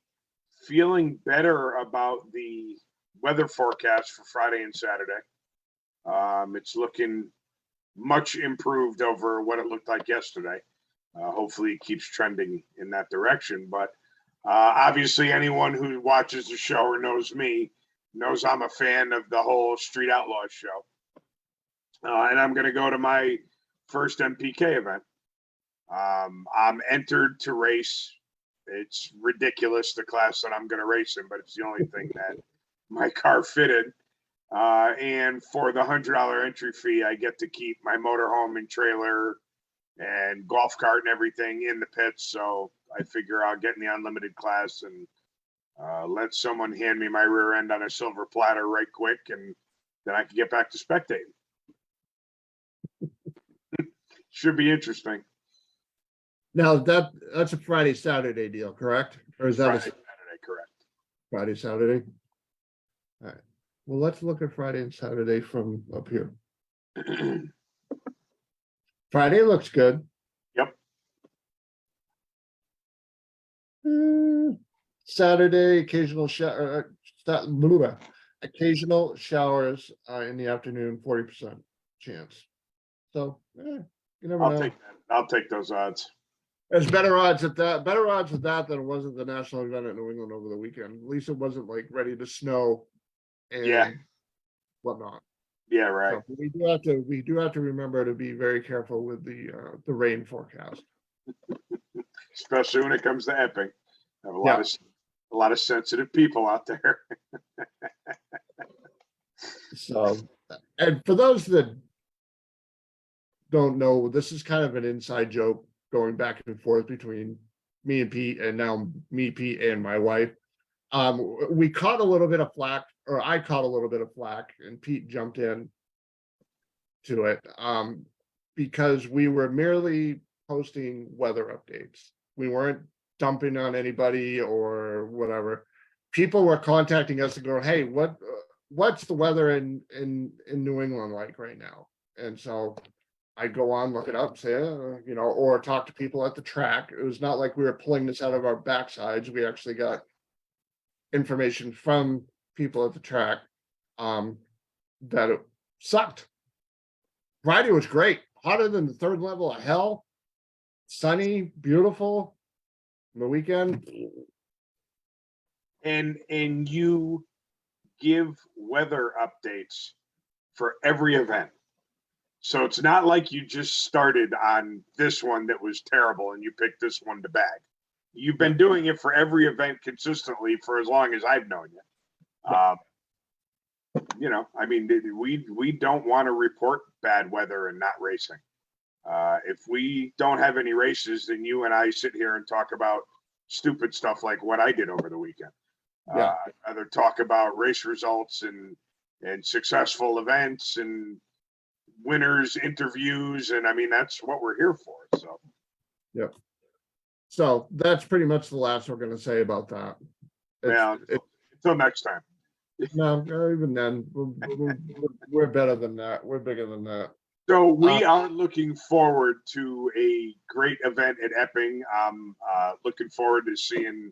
feeling better about the weather forecast for Friday and Saturday. It's looking much improved over what it looked like yesterday. Hopefully it keeps trending in that direction. But obviously anyone who watches the show or knows me knows I'm a fan of the whole Street Outlaws show. And I'm going to go to my first MPK event. I'm entered to race. It's ridiculous, the class that I'm going to race in, but it's the only thing that my car fitted. And for the $100 entry fee, I get to keep my motorhome and trailer and golf cart and everything in the pits. So I figure I'll get in the unlimited class and let someone hand me my rear end on a silver platter right quick, and then I can get back to spectating. Should be interesting. Now that's a Friday, Saturday deal, correct? Or is that Friday, a Saturday, correct. Friday, Saturday? All right. Well, let's look at Friday and Saturday from up here. Friday looks good. Yep. Saturday, occasional occasional showers in the afternoon, 40% chance. So you never know. Take that. I'll take those odds. There's better odds at that. Better odds with that than it was at the national event at New England over the weekend. At least it wasn't like ready to snow and whatnot. Yeah, right. So we do have to remember to be very careful with the rain forecast. Especially when it comes to Epping. I have a lot of sensitive people out there. So, and for those that don't know, this is kind of an inside joke going back and forth between me and Pete, and now me, Pete, and my wife. We caught a little bit of flack, or I caught a little bit of flack, and Pete jumped in to it because we were merely posting weather updates. We weren't dumping on anybody or whatever. People were contacting us and going, "Hey, what's the weather in New England like right now?" And so I'd go on, look it up, say, or talk to people at the track. It was not like we were pulling this out of our backsides. We actually got information from people at the track that it sucked. Friday was great, hotter than the third level of hell, sunny, beautiful. The weekend. And you give weather updates for every event. So it's not like you just started on this one that was terrible and you picked this one to bag. You've been doing it for every event consistently for as long as I've known you. I mean, we don't want to report bad weather and not racing. If we don't have any races, then you and I sit here and talk about stupid stuff like what I did over the weekend. I'd rather talk about race results and successful events and winners, interviews, and I mean that's what we're here for. So, yep. So that's pretty much the last we're going to say about that. Until next time. No, even then, we're better than that. We're bigger than that. So we are looking forward to a great event at Epping. I'm looking forward to seeing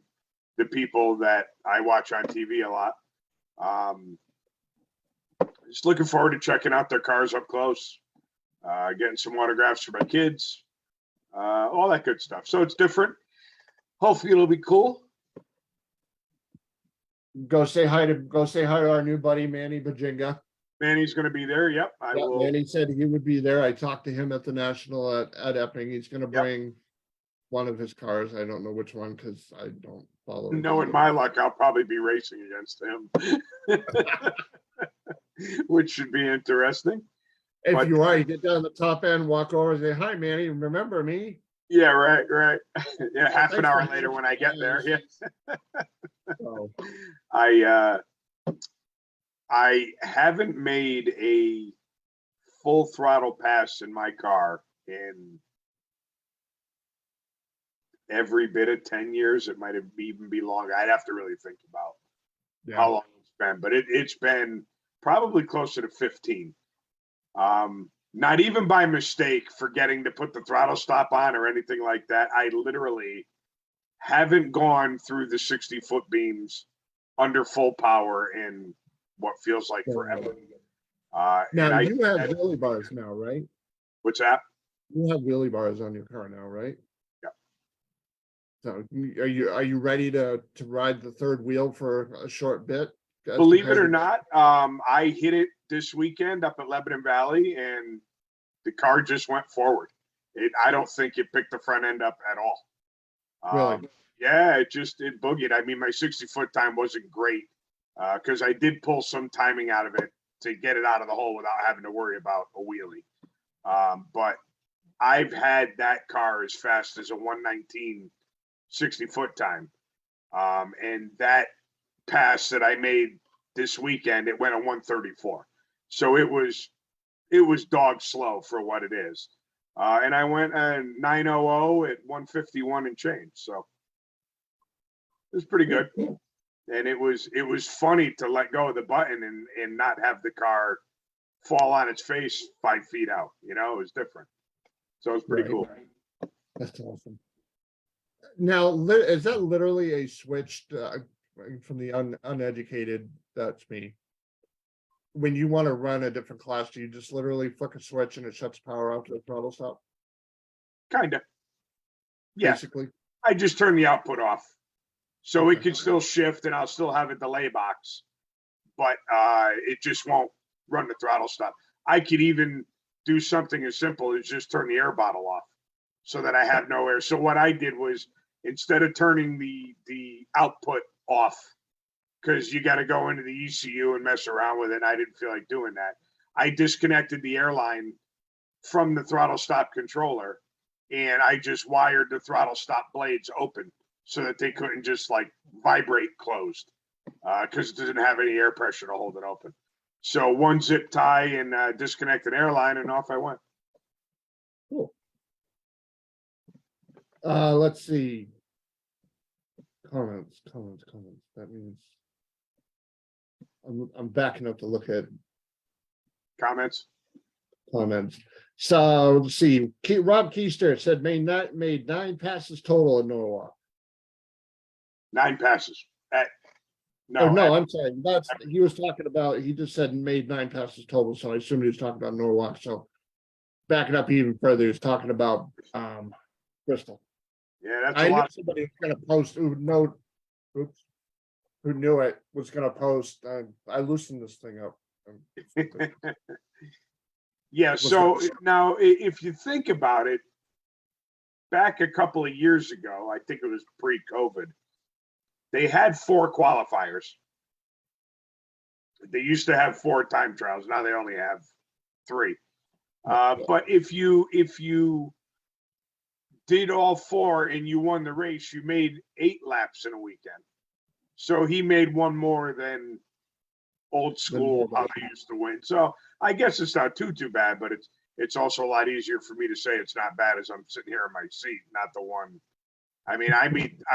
the people that I watch on TV a lot. Just looking forward to checking out their cars up close, getting some autographs for my kids, all that good stuff. So it's different. Hopefully it'll be cool. Go say hi to our new buddy Manny Bajinga. Manny's going to be there. Yep, I will. Manny said he would be there. I talked to him at the national at Epping. He's going to bring one of his cars. I don't know which one because I don't follow. Knowing my luck, I'll probably be racing against him, which should be interesting. If you are, you get down the top end, walk over and say, "Hi, Manny, remember me?" Yeah, right. Yeah, half an hour later when I get there. Yeah. So. I haven't made a full throttle pass in my car in every bit of 10 years. It might have even be longer. I'd have to really think about how long it's been, but it's been probably closer to 15. Not even by mistake, forgetting to put the throttle stop on or anything like that. I literally haven't gone through the 60-foot beams under full power in what feels like Yeah. forever. And Now you have wheelie bars now, right? what's that? You have wheelie bars on your car now, right? Yeah. So are you ready to ride the third wheel for a short bit? as Believe it compared or to- not, I hit it this weekend up at Lebanon Valley, and the car just went forward. I don't think it picked the front end up at all. Really? Yeah, it boogied. I mean, my 60-foot time wasn't great because I did pull some timing out of it to get it out of the hole without having to worry about a wheelie. But I've had that car as fast as a 119 60-foot time. And that pass that I made this weekend, it went a 134. So it was dog slow for what it is. And I went a 900 at 151 and change. So it was pretty good. And it was funny to let go of the button and not have the car fall on its face 5 feet out. You know, it was different. So it was pretty Right. cool. That's awesome. Now, is that literally a switch from the uneducated? That's me. When you want to run a different class, do you just literally flick a switch and it shuts power off to the throttle stop? Kind of. Yeah. Basically. I just turn the output off. So it Okay. can still shift and I'll still have a delay box, but it just won't run the throttle stop. I could even do something as simple as just turn the air bottle off so that I have no air. So what I did was, instead of turning the output off, because you got to go into the ECU and mess around with it, and I didn't feel like doing that, I disconnected the airline from the throttle stop controller, and I just wired the throttle stop blades open so that they couldn't just like vibrate closed because it doesn't have any air pressure to hold it open. So one zip tie and disconnect an airline, and off I went. Cool. Let's see. Comments. That means I'm backing up to look at Comments? comments. So let's see. Rob Keister said made 9 passes total in Norwalk. 9 passes. No, I'm sorry. That's he was talking about. He just said made 9 passes total, so I assumed he was talking about Norwalk. So backing up even further, he was talking about Bristol. Yeah, that's I a knew lot. somebody was going to post who knew it was going to post. I loosened this thing up. Yeah. So now, if you think about it, back a couple of years ago, I think it was pre-COVID, they had 4 qualifiers. They used to have 4 time trials. Now they only have 3. But if you did all 4 and you won the race, you made 8 laps in a weekend. So he made one more than old school how they used to win. So I guess it's not too bad, but it's also a lot easier for me to say it's not bad as I'm sitting here in my seat, not the one. I mean, I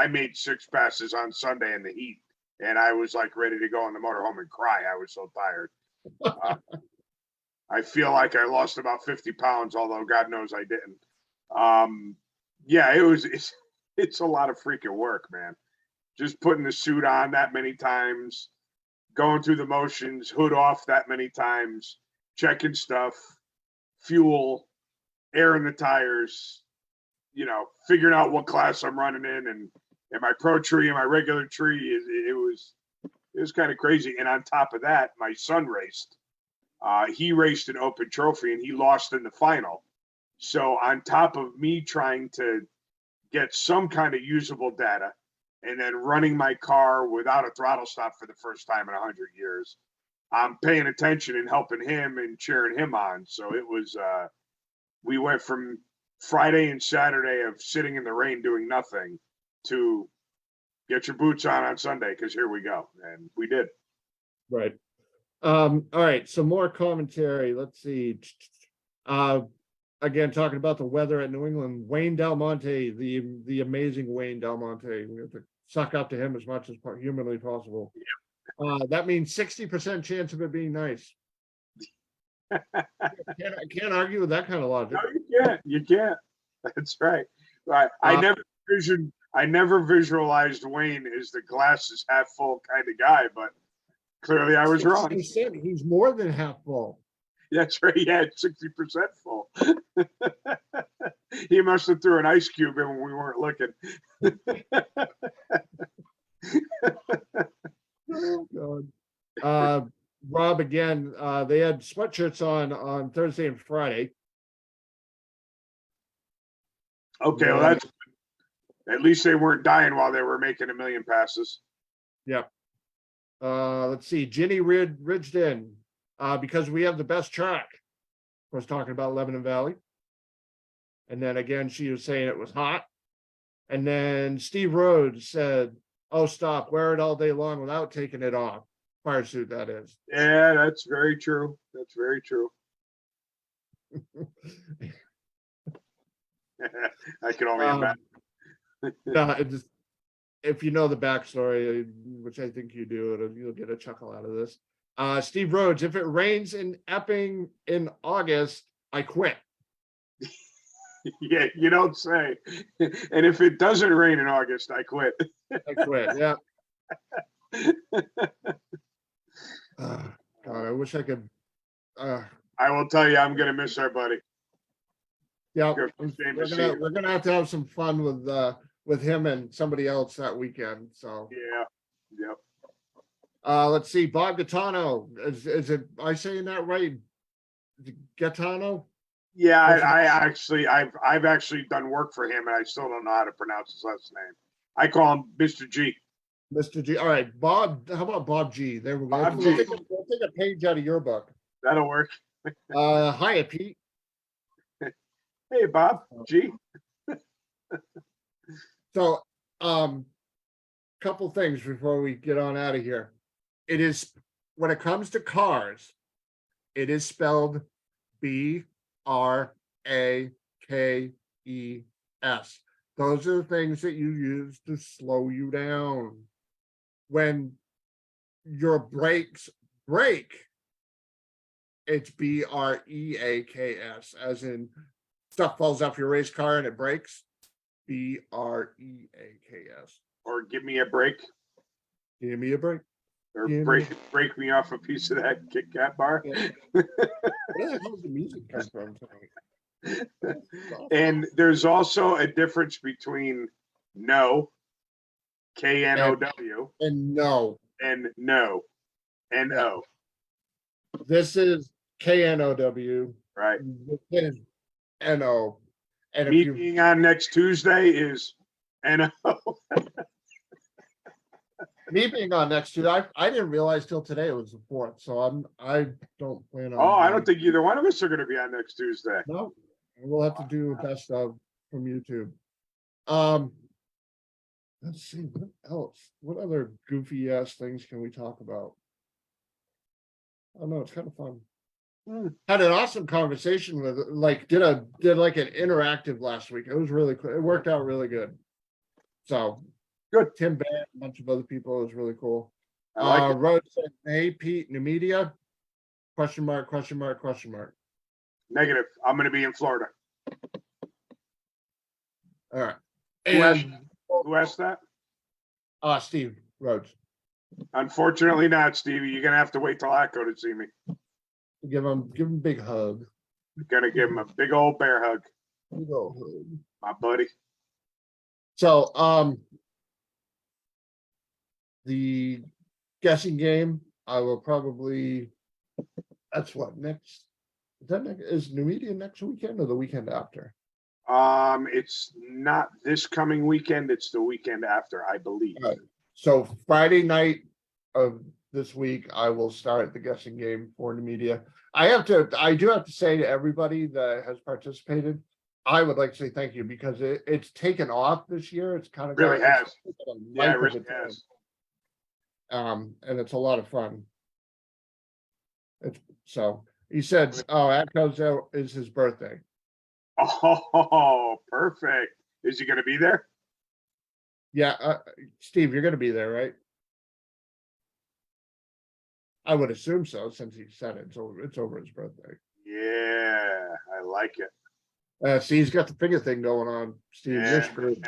made 6 passes on Sunday in the heat, and I was like ready to go in the motorhome and cry. I was so tired. I feel like I lost about 50 pounds, although God knows I didn't. Yeah, it's a lot of freaking work, man. Just putting the suit on that many times, going through the motions, hood off that many times, checking stuff, fuel, air in the tires, figuring out what class I'm running in, and my pro tree and my regular tree. It was kind of crazy. And on top of that, my son raced. He raced an open trophy and he lost in the final. So on top of me trying to get some kind of usable data and then running my car without a throttle stop for the first time in 100 years, I'm paying attention and helping him and cheering him on. So it was, we went from Friday and Saturday of sitting in the rain doing nothing to get your boots on Sunday, because here we go. And we did. Right. All right. Some more commentary. Let's see. Again, talking about the weather at New England, Wayne Del Monte, the amazing Wayne Del Monte. We have to suck up to him as much as humanly possible. Yep. That means 60% chance of it being nice. I can't argue with that kind of logic. No, you can't. That's right. I never visualized Wayne as the glass is half full kind of guy, but Clearly I was wrong. 60%. He's more than half full. That's right. He had 60% full. He must have threw an ice cube in when we weren't looking. Oh, God. Rob, again, they had sweatshirts on Thursday and Friday. Okay, well, that's at least they weren't dying while they were making 1,000,000 passes. Yep. Let's see, Ginny Ridgeden, because we have the best track. I was talking about Lebanon Valley. And then again, she was saying it was hot. And then Steve Rhodes said, "Oh, stop, wear it all day long without taking it off." Fire suit, that is. Yeah, that's very true. That's very true. I can only imagine. No, if you know the backstory, which I think you do, you'll get a chuckle out of this. Steve Rhodes, if it rains in Epping in August, I quit. Yeah, you don't say. And if it doesn't rain in August, I quit. I quit. Yeah. God, I wish I could. I will tell you, I'm gonna miss our buddy. Yeah, Good. Shame to see you. we're gonna have to have some fun with him and somebody else that weekend. So Yeah. Yep. let's see, Bob Gaetano. Is it, I saying that right? Gaetano? Yeah, I've actually done work for him, and I still don't know how to pronounce his last name. I call him Mr. G. Mr. G. All right, Bob. How about Bob G? There we go. Bob We'll G. take a page out of your book. That'll work. Hiya, Pete. Hey, Bob G. So, couple things before we get on out of here. It is, when it comes to cars, it is spelled BRAKES. Those are the things that you use to slow you down. When your brakes break, it's BREAKS, as in stuff falls off your race car and it breaks. BREAKS. Or give me a break. Give me a break. Or Give break me off a piece of that Kit Kat bar. Yeah. Where the hell does the music come from tonight? And there's also a difference between no, KNOW, And no, and no, NO. this is KNOW. Right. This is NO. And if Me you, being on next Tuesday is NO. me being on next Tuesday, I didn't realize till today it was the 4th. So I don't plan on. Oh, I don't think either one of us are going to be on next Tuesday. No, we'll have to do a best of from YouTube. Let's see what else. What other goofy ass things can we talk about? Oh no, it's kind of fun. Had an awesome conversation with, like, did like an interactive last week. It was really cool. It worked out really good. So Good. Tim Band, a bunch of other people. It was really cool. I like it. Rose said, "Hey Pete, new media?" Question mark, question mark, question mark. Negative. I'm going to be in Florida. All right. Who asked- And Who asked that? Steve Rhodes. Unfortunately not, Stevie. You're going to have to wait till I go to see me. Give him a big hug. Going to give him a big old bear hug, Big old hug. my buddy. So, the guessing game, I will probably, that's what, next, is New Media next weekend or the weekend after? It's not this coming weekend. It's the weekend after, I believe. All right. So Friday night of this week, I will start the guessing game for New Media. I do have to say to everybody that has participated, I would like to say thank you, because it's taken off this year. It's kind of Really has. Yeah, it life of really its own. has. And it's a lot of fun. So he said, "Oh, Atco's is his birthday." Oh, perfect. Is he going to be there? Yeah, Steve, you're going to be there, right? I would assume so, since he said it. So it's over his birthday. Yeah, I like it. See, he's got the finger thing going on. Steve, you're screwed.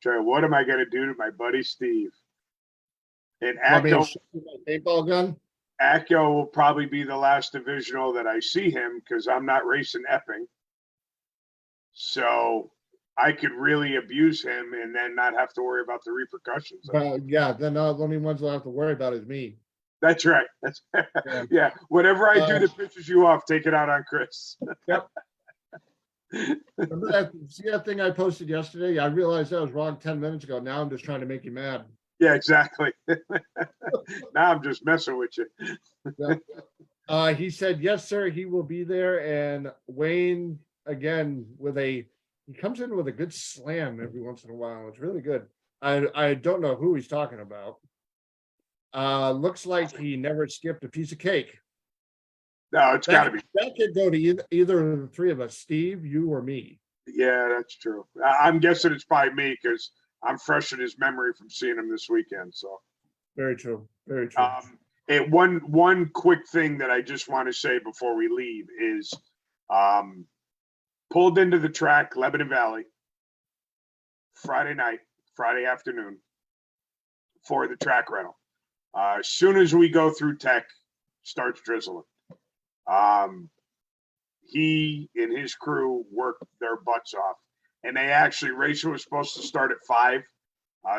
Trey, what am I going to do to my buddy Steve? And Want me to Acco, show you my paintball gun? Acco will probably be the last divisional that I see him because I'm not racing Epping. So I could really abuse him and then not have to worry about the repercussions. Yeah, then the only ones I'll have to worry about is me. That's right. That's Yeah. yeah. Whatever I do Uh, that pisses you off, take it out on Chris. Yep. Remember that, see that thing I posted yesterday? I realized that was wrong 10 minutes ago. Now I'm just trying to make you mad. Yeah, exactly. Now I'm just messing with you. Yep. He said, yes, sir, he will be there. And Wayne, again, he comes in with a good slam every once in a while. It's really good. I don't know who he's talking about. Looks like he never skipped a piece of cake. No, it's got to be. That could go to either of the three of us, Steve, you, or me. Yeah, that's true. I'm guessing it's probably me because I'm fresh in his memory from seeing him this weekend. So, Very true. Very true. and one quick thing that I just want to say before we leave is, pulled into the track, Lebanon Valley, Friday afternoon, for the track rental. As soon as we go through tech, starts drizzling. He and his crew worked their butts off, and they actually, racing was supposed to start at 5.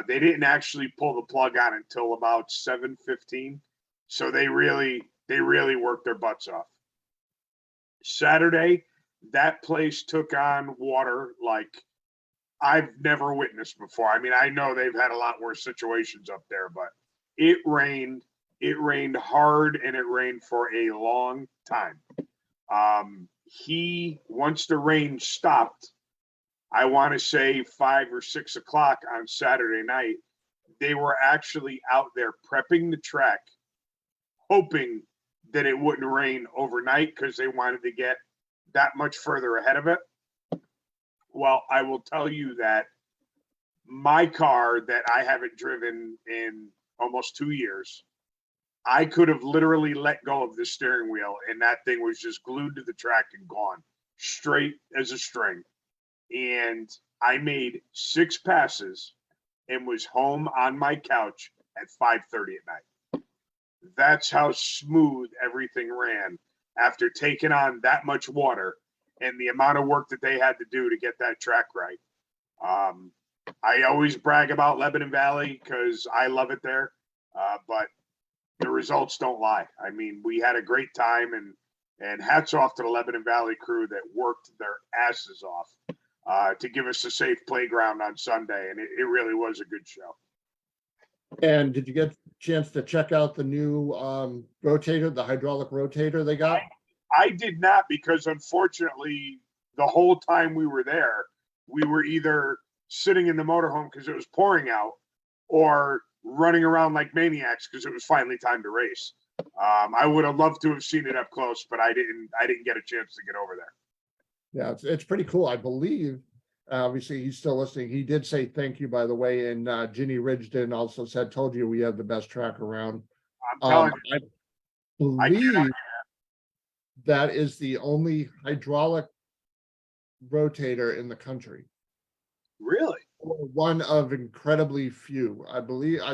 They didn't actually pull the plug on until about 7:15. So they really worked their butts off. Saturday, that place took on water like I've never witnessed before. I mean, I know they've had a lot worse situations up there, but it rained hard, and it rained for a long time. Once the rain stopped, I want to say 5 or 6 o'clock on Saturday night, they were actually out there prepping the track, hoping that it wouldn't rain overnight because they wanted to get that much further ahead of it. Well, I will tell you that my car that I haven't driven in almost 2 years, I could have literally let go of the steering wheel and that thing was just glued to the track and gone straight as a string. And I made 6 passes and was home on my couch at 5:30 at night. That's how smooth everything ran after taking on that much water and the amount of work that they had to do to get that track right. I always brag about Lebanon Valley because I love it there, but the results don't lie. I mean, we had a great time, and hats off to the Lebanon Valley crew that worked their asses off to give us a safe playground on Sunday, and it really was a good show. And did you get a chance to check out the new rotator, the hydraulic rotator they got? I did not, because unfortunately, the whole time we were there, we were either sitting in the motorhome because it was pouring out, or running around like maniacs because it was finally time to race. I would have loved to have seen it up close, but I didn't get a chance to get over there. Yeah, it's pretty cool. I believe, obviously he's still listening. He did say thank you, by the way, and Ginny Ridgeden also said, told you we have the best track around. I'm telling I believe that is the only hydraulic rotator in the country. Really? One of incredibly few. I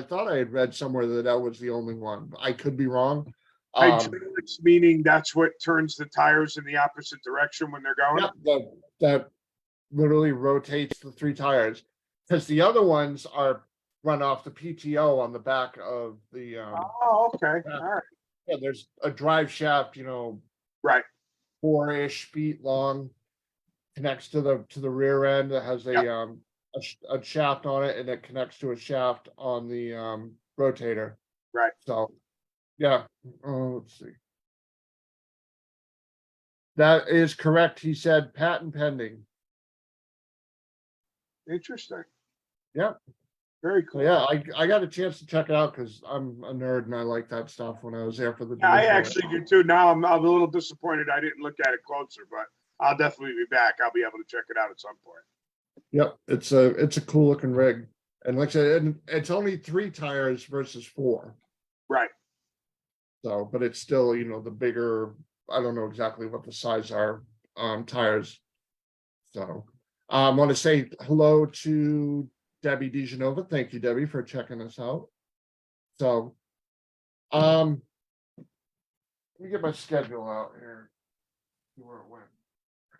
thought I had read somewhere that was the only one. I could be wrong. Hydraulics, meaning that's what turns the tires in the opposite direction when they're going? Yeah, that literally rotates the 3 tires, because the other ones are run off the PTO on the back of the Oh, okay. All right. yeah, there's a drive shaft, Right. 4-ish feet long, connects to the rear end. That has a shaft on it, and it connects to a shaft on the rotator. Right. So yeah, let's see. That is correct. He said patent pending. Interesting. Yeah. Very So cool. yeah, I got a chance to check it out because I'm a nerd and I like that stuff when I was there for the Yeah, I divisional. actually do too. Now I'm a little disappointed I didn't look at it closer, but I'll definitely be back. I'll be able to check it out at some point. Yep, it's a cool looking rig. And like I said, and it's only 3 tires versus 4. Right. So, but it's still, the bigger, I don't know exactly what the size are, tires. So, I want to say hello to Debbie DeGenova. Thank you, Debbie, for checking us out. So, let me get my schedule out here. See where it went.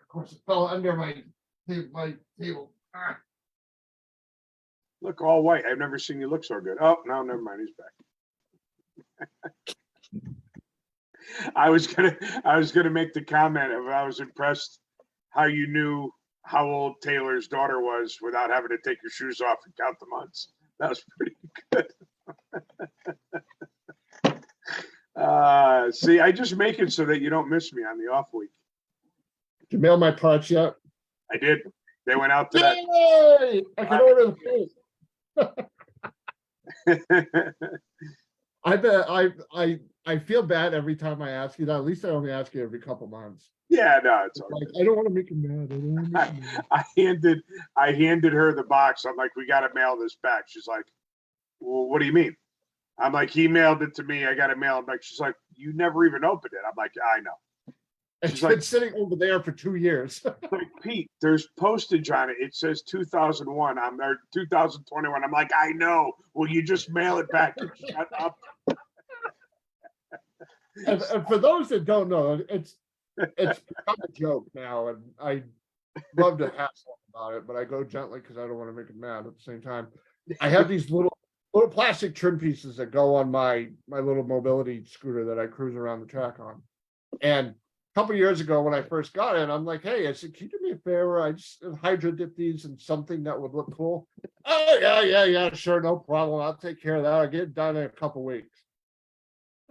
Of course, it fell under my table. Ah. Look all white. I've never seen you look so good. Oh, no, never mind. He's back. I was gonna make the comment of I was impressed how you knew how old Taylor's daughter was without having to take your shoes off and count the months. That was pretty good. See, I just make it so that you don't miss me on the off week. Did you mail my parts yet? I did. They went out today. Yay! I can order the plate. I bet I feel bad every time I ask you that. At least I only ask you every couple months. Yeah, no, it's all Like, good. I don't want to make him mad. I don't want to make him mad. I handed her the box. I'm like, we got to mail this back. She's like, well, what do you mean? I'm like, he mailed it to me. I got to mail it back. She's like, you never even opened it. I'm like, I know. It's been sitting over there for 2 years. Like, Pete, there's postage on it. It says 2001. I'm there 2021. I'm like, I know. Will you just mail it back? Shut up. And for those that don't know, it's become a joke now, and I love to hassle about it, but I go gently because I don't want to make him mad at the same time. I have these little plastic trim pieces that go on my little mobility scooter that I cruise around the track on. And a couple years ago when I first got it, I'm like, hey, I said, can you do me a favor? I just hydro dip these in something that would look cool. Oh, yeah, sure, no problem. I'll take care of that. I'll get it done in a couple weeks.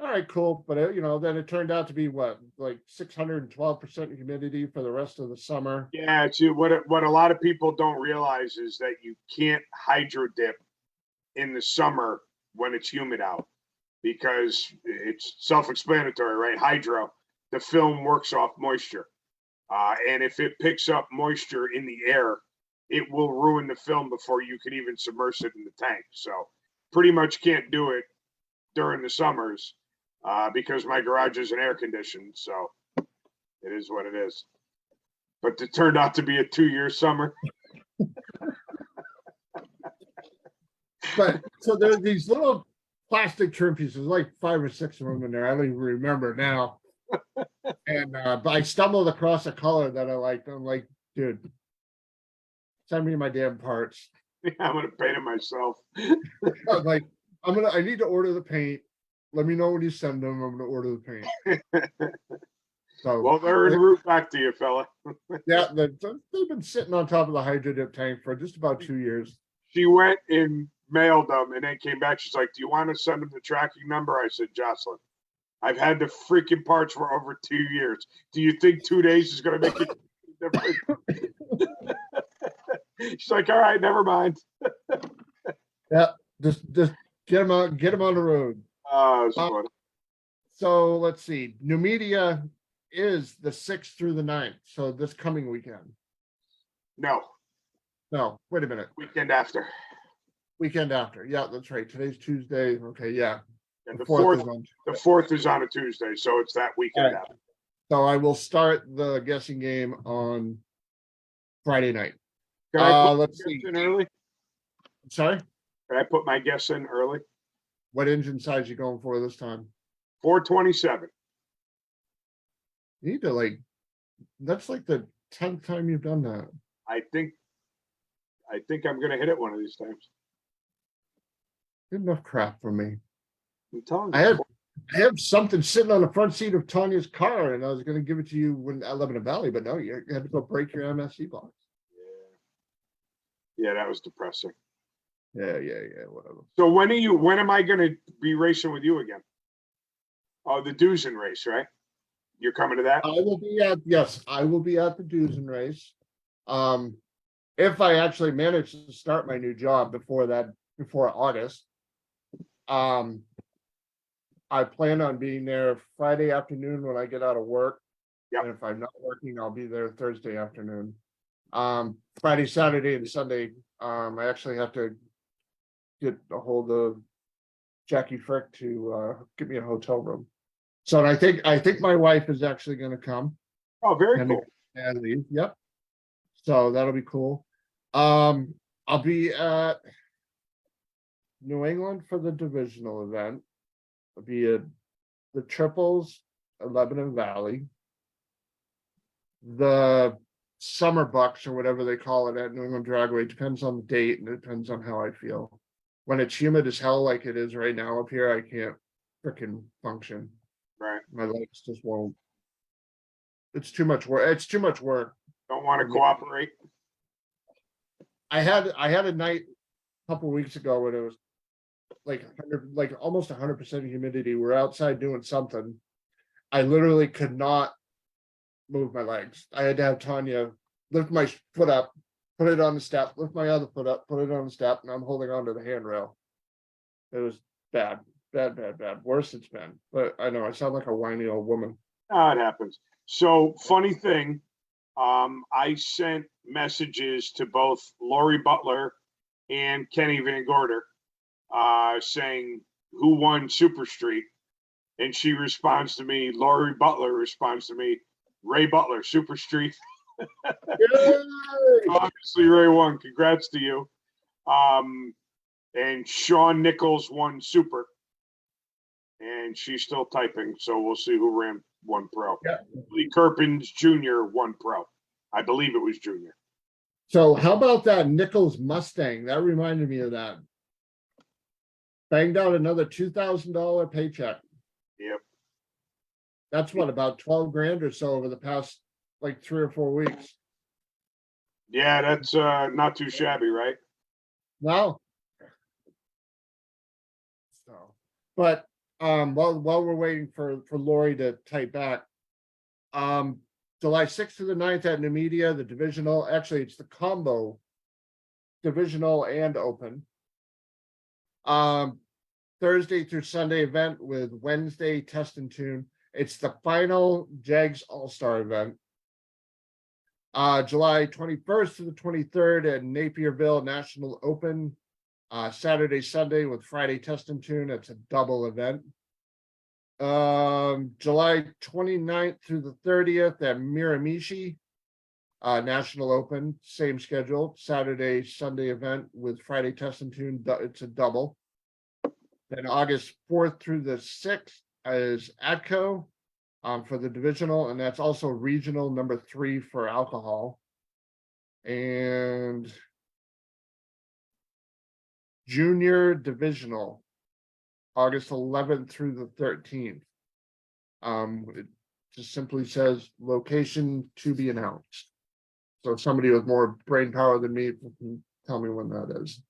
All right, cool. But then it turned out to be what, like 612% humidity for the rest of the summer. Yeah, see, what a lot of people don't realize is that you can't hydro dip in the summer when it's humid out, because it's self-explanatory, right? Hydro, the film works off moisture. And if it picks up moisture in the air, it will ruin the film before you can even submerge it in the tank. So pretty much can't do it during the summers because my garage isn't air conditioned. So it is what it is. But it turned out to be a 2-year summer. But so there's these little plastic trim pieces, like 5 or 6 of them in there. I don't even remember now. And but I stumbled across a color that I liked. I'm like, dude, send me my damn parts. I'm gonna paint it myself. I'm like, I need to order the paint. Let me know when you send them. I'm gonna order the paint. So well, they're en route back to you, fella. Yeah, they've been sitting on top of the hydro dip tank for just about 2 years. She went and mailed them and then came back. She's like, do you want to send them the tracking number? I said, Jocelyn, I've had the freaking parts for over 2 years. Do you think 2 days is going to make it different? She's like, all right, never mind. Yeah, just get them on the road. So let's see. New Media is the 6th through the 9th. So this coming weekend. No, wait a minute. weekend after. Yeah, that's right. Today's Tuesday. Okay, yeah. And The 4th is on. the 4th is on a Tuesday, so it's that weekend Right. after. So I will start the guessing game on Friday night. Can I put Let's my see. guess in early? Sorry, Can I put my guess in early? what engine size you going for this time? 427. You need to that's like the 10th time you've done that. I think I'm gonna hit it one of these times. Good enough crap for me. I'm telling you. I have something sitting on the front seat of Tanya's car, and I was going to give it to you when I live in a valley, but no, you had to go break your MSC box. Yeah, that was depressing. Yeah, whatever. So when am I gonna be racing with you again? Oh, the Dusen race, right? You're coming to that? I will be at the Dusen race. If I actually manage to start my new job before August. I plan on being there Friday afternoon when I get out of work. Yep. And if I'm not working, I'll be there Thursday afternoon. Friday, Saturday, and Sunday, I actually have to get a hold of Jackie Frick to get me a hotel room. So and I think my wife is actually going to come. Oh, very cool. And leave. Yep. So that'll be cool. I'll be at New England for the divisional event, via the triples at Lebanon Valley, the summer bucks or whatever they call it at New England Dragway. Depends on the date and it depends on how I feel. When it's humid as hell like it is right now up here, I can't freaking function. Right. My legs just won't. It's too much work. It's too much work. Don't want to cooperate. I had a night a couple weeks ago when it was like 100, like almost 100% humidity. We're outside doing something. I literally could not move my legs. I had to have Tanya lift my foot up, put it on the step, lift my other foot up, put it on the step, and I'm holding on to the handrail. It was bad. Worse it's been. But I know I sound like a whiny old woman. It happens. So funny thing, I sent messages to both Lori Butler and Kenny Van Gorder, saying who won Super Street, and she responds to me. Lori Butler responds to me. Ray Butler, Super Street. Obviously, Ray won. Congrats to you. And Sean Nichols won Super. And she's still typing, so we'll see who ran one pro. Yeah. Lee Kirpins Jr. won pro. I believe it was Junior. So how about that Nichols Mustang? That reminded me of that. Banged out another $2,000 paycheck. Yep. That's what, about 12 grand or so over the past like 3 or 4 weeks. Yeah, that's not too shabby, right? Wow. So, but while we're waiting for Lori to type back, July 6th to the 9th at New Media, the divisional, actually it's the combo divisional and open. Thursday through Sunday event with Wednesday test and tune. It's the final Jags All-Star event. July 21st to the 23rd at Napierville National Open. Saturday, Sunday with Friday test and tune. It's a double event. July 29th through the 30th at Miramichi National Open. Same schedule. Saturday, Sunday event with Friday test and tune. It's a double. Then August 4th through the 6th is ADCO for the divisional, and that's also regional number 3 for alcohol. And junior divisional, August 11th through the 13th. It just simply says location to be announced. So somebody with more brain power than me can tell me when that is.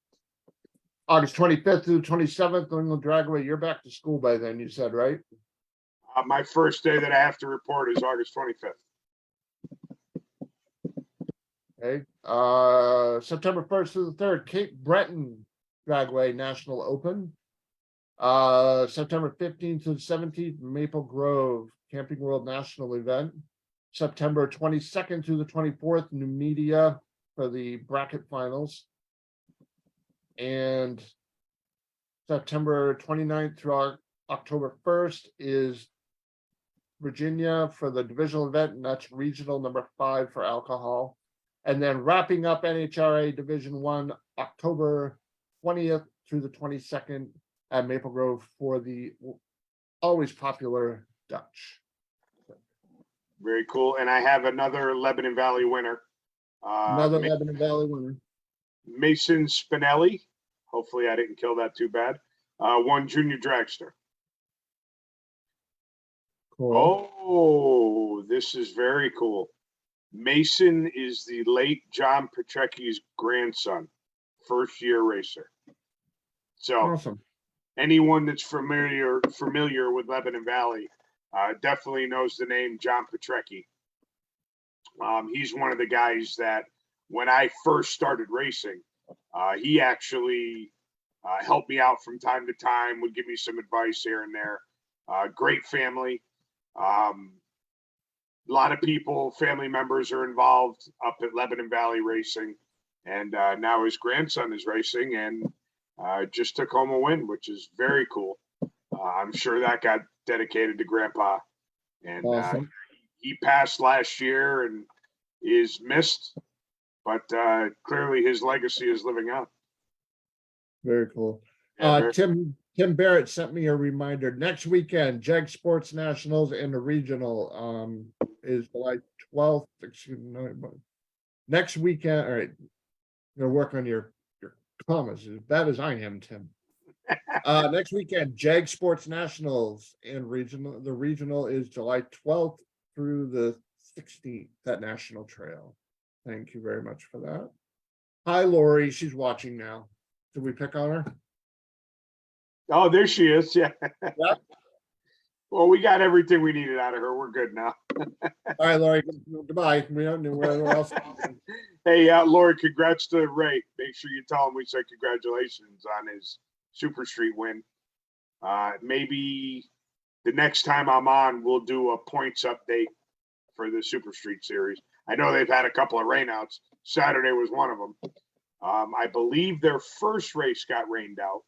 August 25th through the 27th, New England Dragway. You're back to school by then, you said, right? My first day that I have to report is August 25th. Okay. September 1st through the 3rd, Cape Breton Dragway National Open. September 15th to the 17th, Maple Grove Camping World National Event. September 22nd through the 24th, New Media for the bracket finals. And September 29th through October 1st is Virginia for the divisional event, and that's regional number 5 for alcohol. And then wrapping up NHRA Division 1, October 20th through the 22nd at Maple Grove for the always popular Dutch. Very cool. And I have another Lebanon Valley winner. Another Lebanon Valley winner. Mason Spinelli. Hopefully I didn't kill that too bad. Won Junior Dragster. Cool. Oh, this is very cool. Mason is the late John Petrecki's grandson, first year racer. So Awesome. anyone that's familiar with Lebanon Valley definitely knows the name John Petrecki. He's one of the guys that when I first started racing, he actually helped me out from time to time, would give me some advice here and there. Great family. A lot of people, family members are involved up at Lebanon Valley Racing. And now his grandson is racing and just took home a win, which is very cool. I'm sure that got dedicated to Grandpa. And Awesome. he passed last year and is missed, but clearly his legacy is living on. Very cool. Tim Barrett sent me a reminder. Next weekend, Jag Sports Nationals and the regional is July 12th. Excuse me. Next weekend, all right. You're gonna work on your commas as bad as I am, Tim. Next weekend, Jag Sports Nationals and regional. The regional is July 12th through the 16th, that national trail. Thank you very much for that. Hi, Lori. She's watching now. Did we pick on her? Oh, there she is. Yeah. Yep. Well, we got everything we needed out of her. We're good now. All right, Lori. Goodbye. We don't know where else. Hey, Lori, congrats to Ray. Make sure you tell him we said congratulations on his Super Street win. Maybe the next time I'm on, we'll do a points update for the Super Street series. I know they've had a couple of rainouts. Saturday was one of them. I believe their first race got rained out.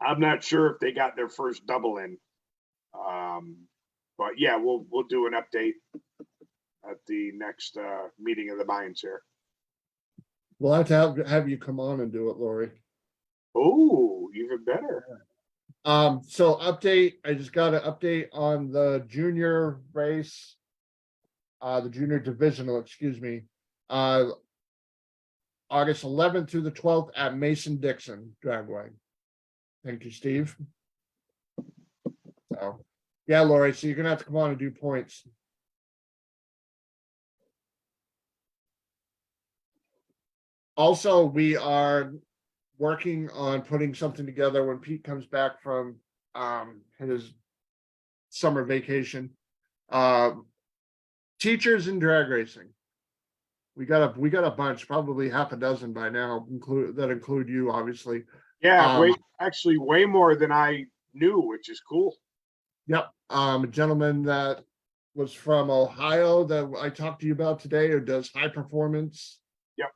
I'm not sure if they got their first double in. But yeah, we'll do an update at the next meeting of the minds here. We'll have to have you come on and do it, Lori. Oh, even better. So update. I just got an update on the junior race, the junior divisional, excuse me. August 11th through the 12th at Mason-Dixon Dragway. Thank you, Steve. So, yeah, Lori, so you're gonna have to come on and do points. Also, we are working on putting something together when Pete comes back from his summer vacation. Teachers in drag racing. We got a bunch, probably half a dozen by now, include you, obviously. Yeah, way more than I knew, which is cool. Yep. A gentleman that was from Ohio that I talked to you about today, who does high performance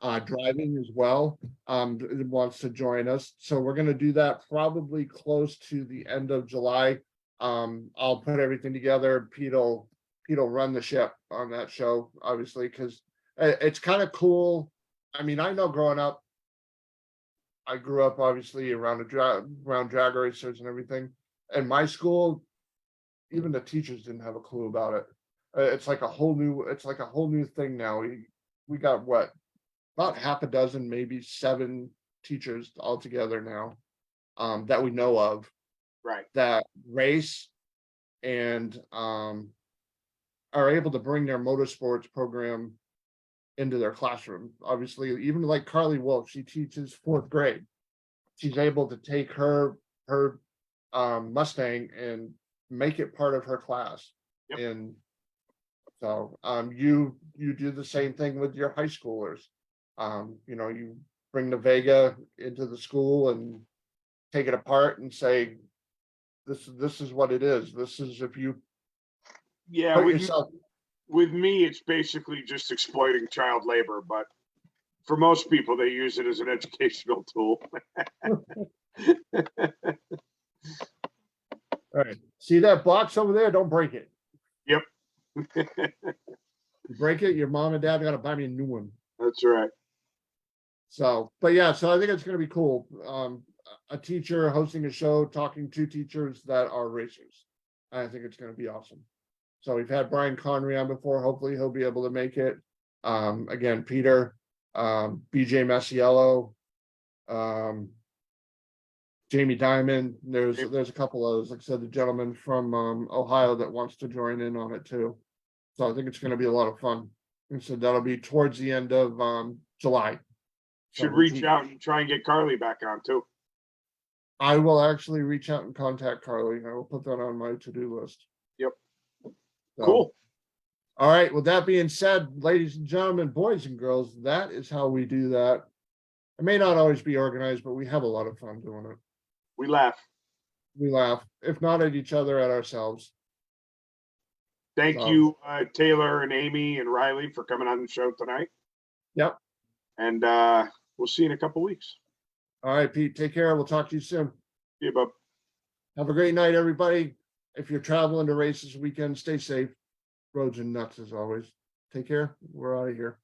driving as well, wants to join us. So we're going to do that probably close to the end of July. I'll put everything together. Pete'll run the ship on that show, obviously, because it's kind of cool. I mean, I know growing up, I grew up obviously around drag racers and everything. And my school, even the teachers didn't have a clue about it. It's like a whole new thing now. We got about half a dozen, maybe 7 teachers altogether now, that we know of, right? That race and are able to bring their motorsports program into their classroom. Obviously, even like Carly Wolf, she teaches 4th grade. She's able to take her Mustang and make it part of her class. Yep. And so you do the same thing with your high schoolers. You bring the Vega into the school and take it apart and say, this is what it is. This is if you put yourself. With me, it's basically just exploiting child labor, but for most people, they use it as an educational tool. All right. See that box over there? Don't break it. Yep. You break it, your mom and dad got to buy me a new one. That's right. So, but yeah, so I think it's going to be cool. A teacher hosting a show, talking to teachers that are racers. I think it's going to be awesome. So we've had Brian Connery on before. Hopefully he'll be able to make it. Again, Peter, BJ Masiello, Jamie Dimon. There's a couple of those. Like I said, the gentleman from Ohio that wants to join in on it too. So I think it's going to be a lot of fun. And so that'll be towards the end of July. Should reach out and try and get Carly back on too. I will actually reach out and contact Carly. I will put that on my to-do list. Yep. So, cool. All right. With that being said, ladies and gentlemen, boys and girls, that is how we do that. It may not always be organized, but we have a lot of fun doing it. We laugh. We laugh, if not at each other, at ourselves. Thank you, Taylor and Amy and Riley, for coming on the show tonight. Yep. And we'll see you in a couple weeks. All right, Pete, take care. We'll talk to you soon. See you, bub. Have a great night, everybody. If you're traveling to races weekend, stay safe. Roads are nuts as always. Take care. We're out of here.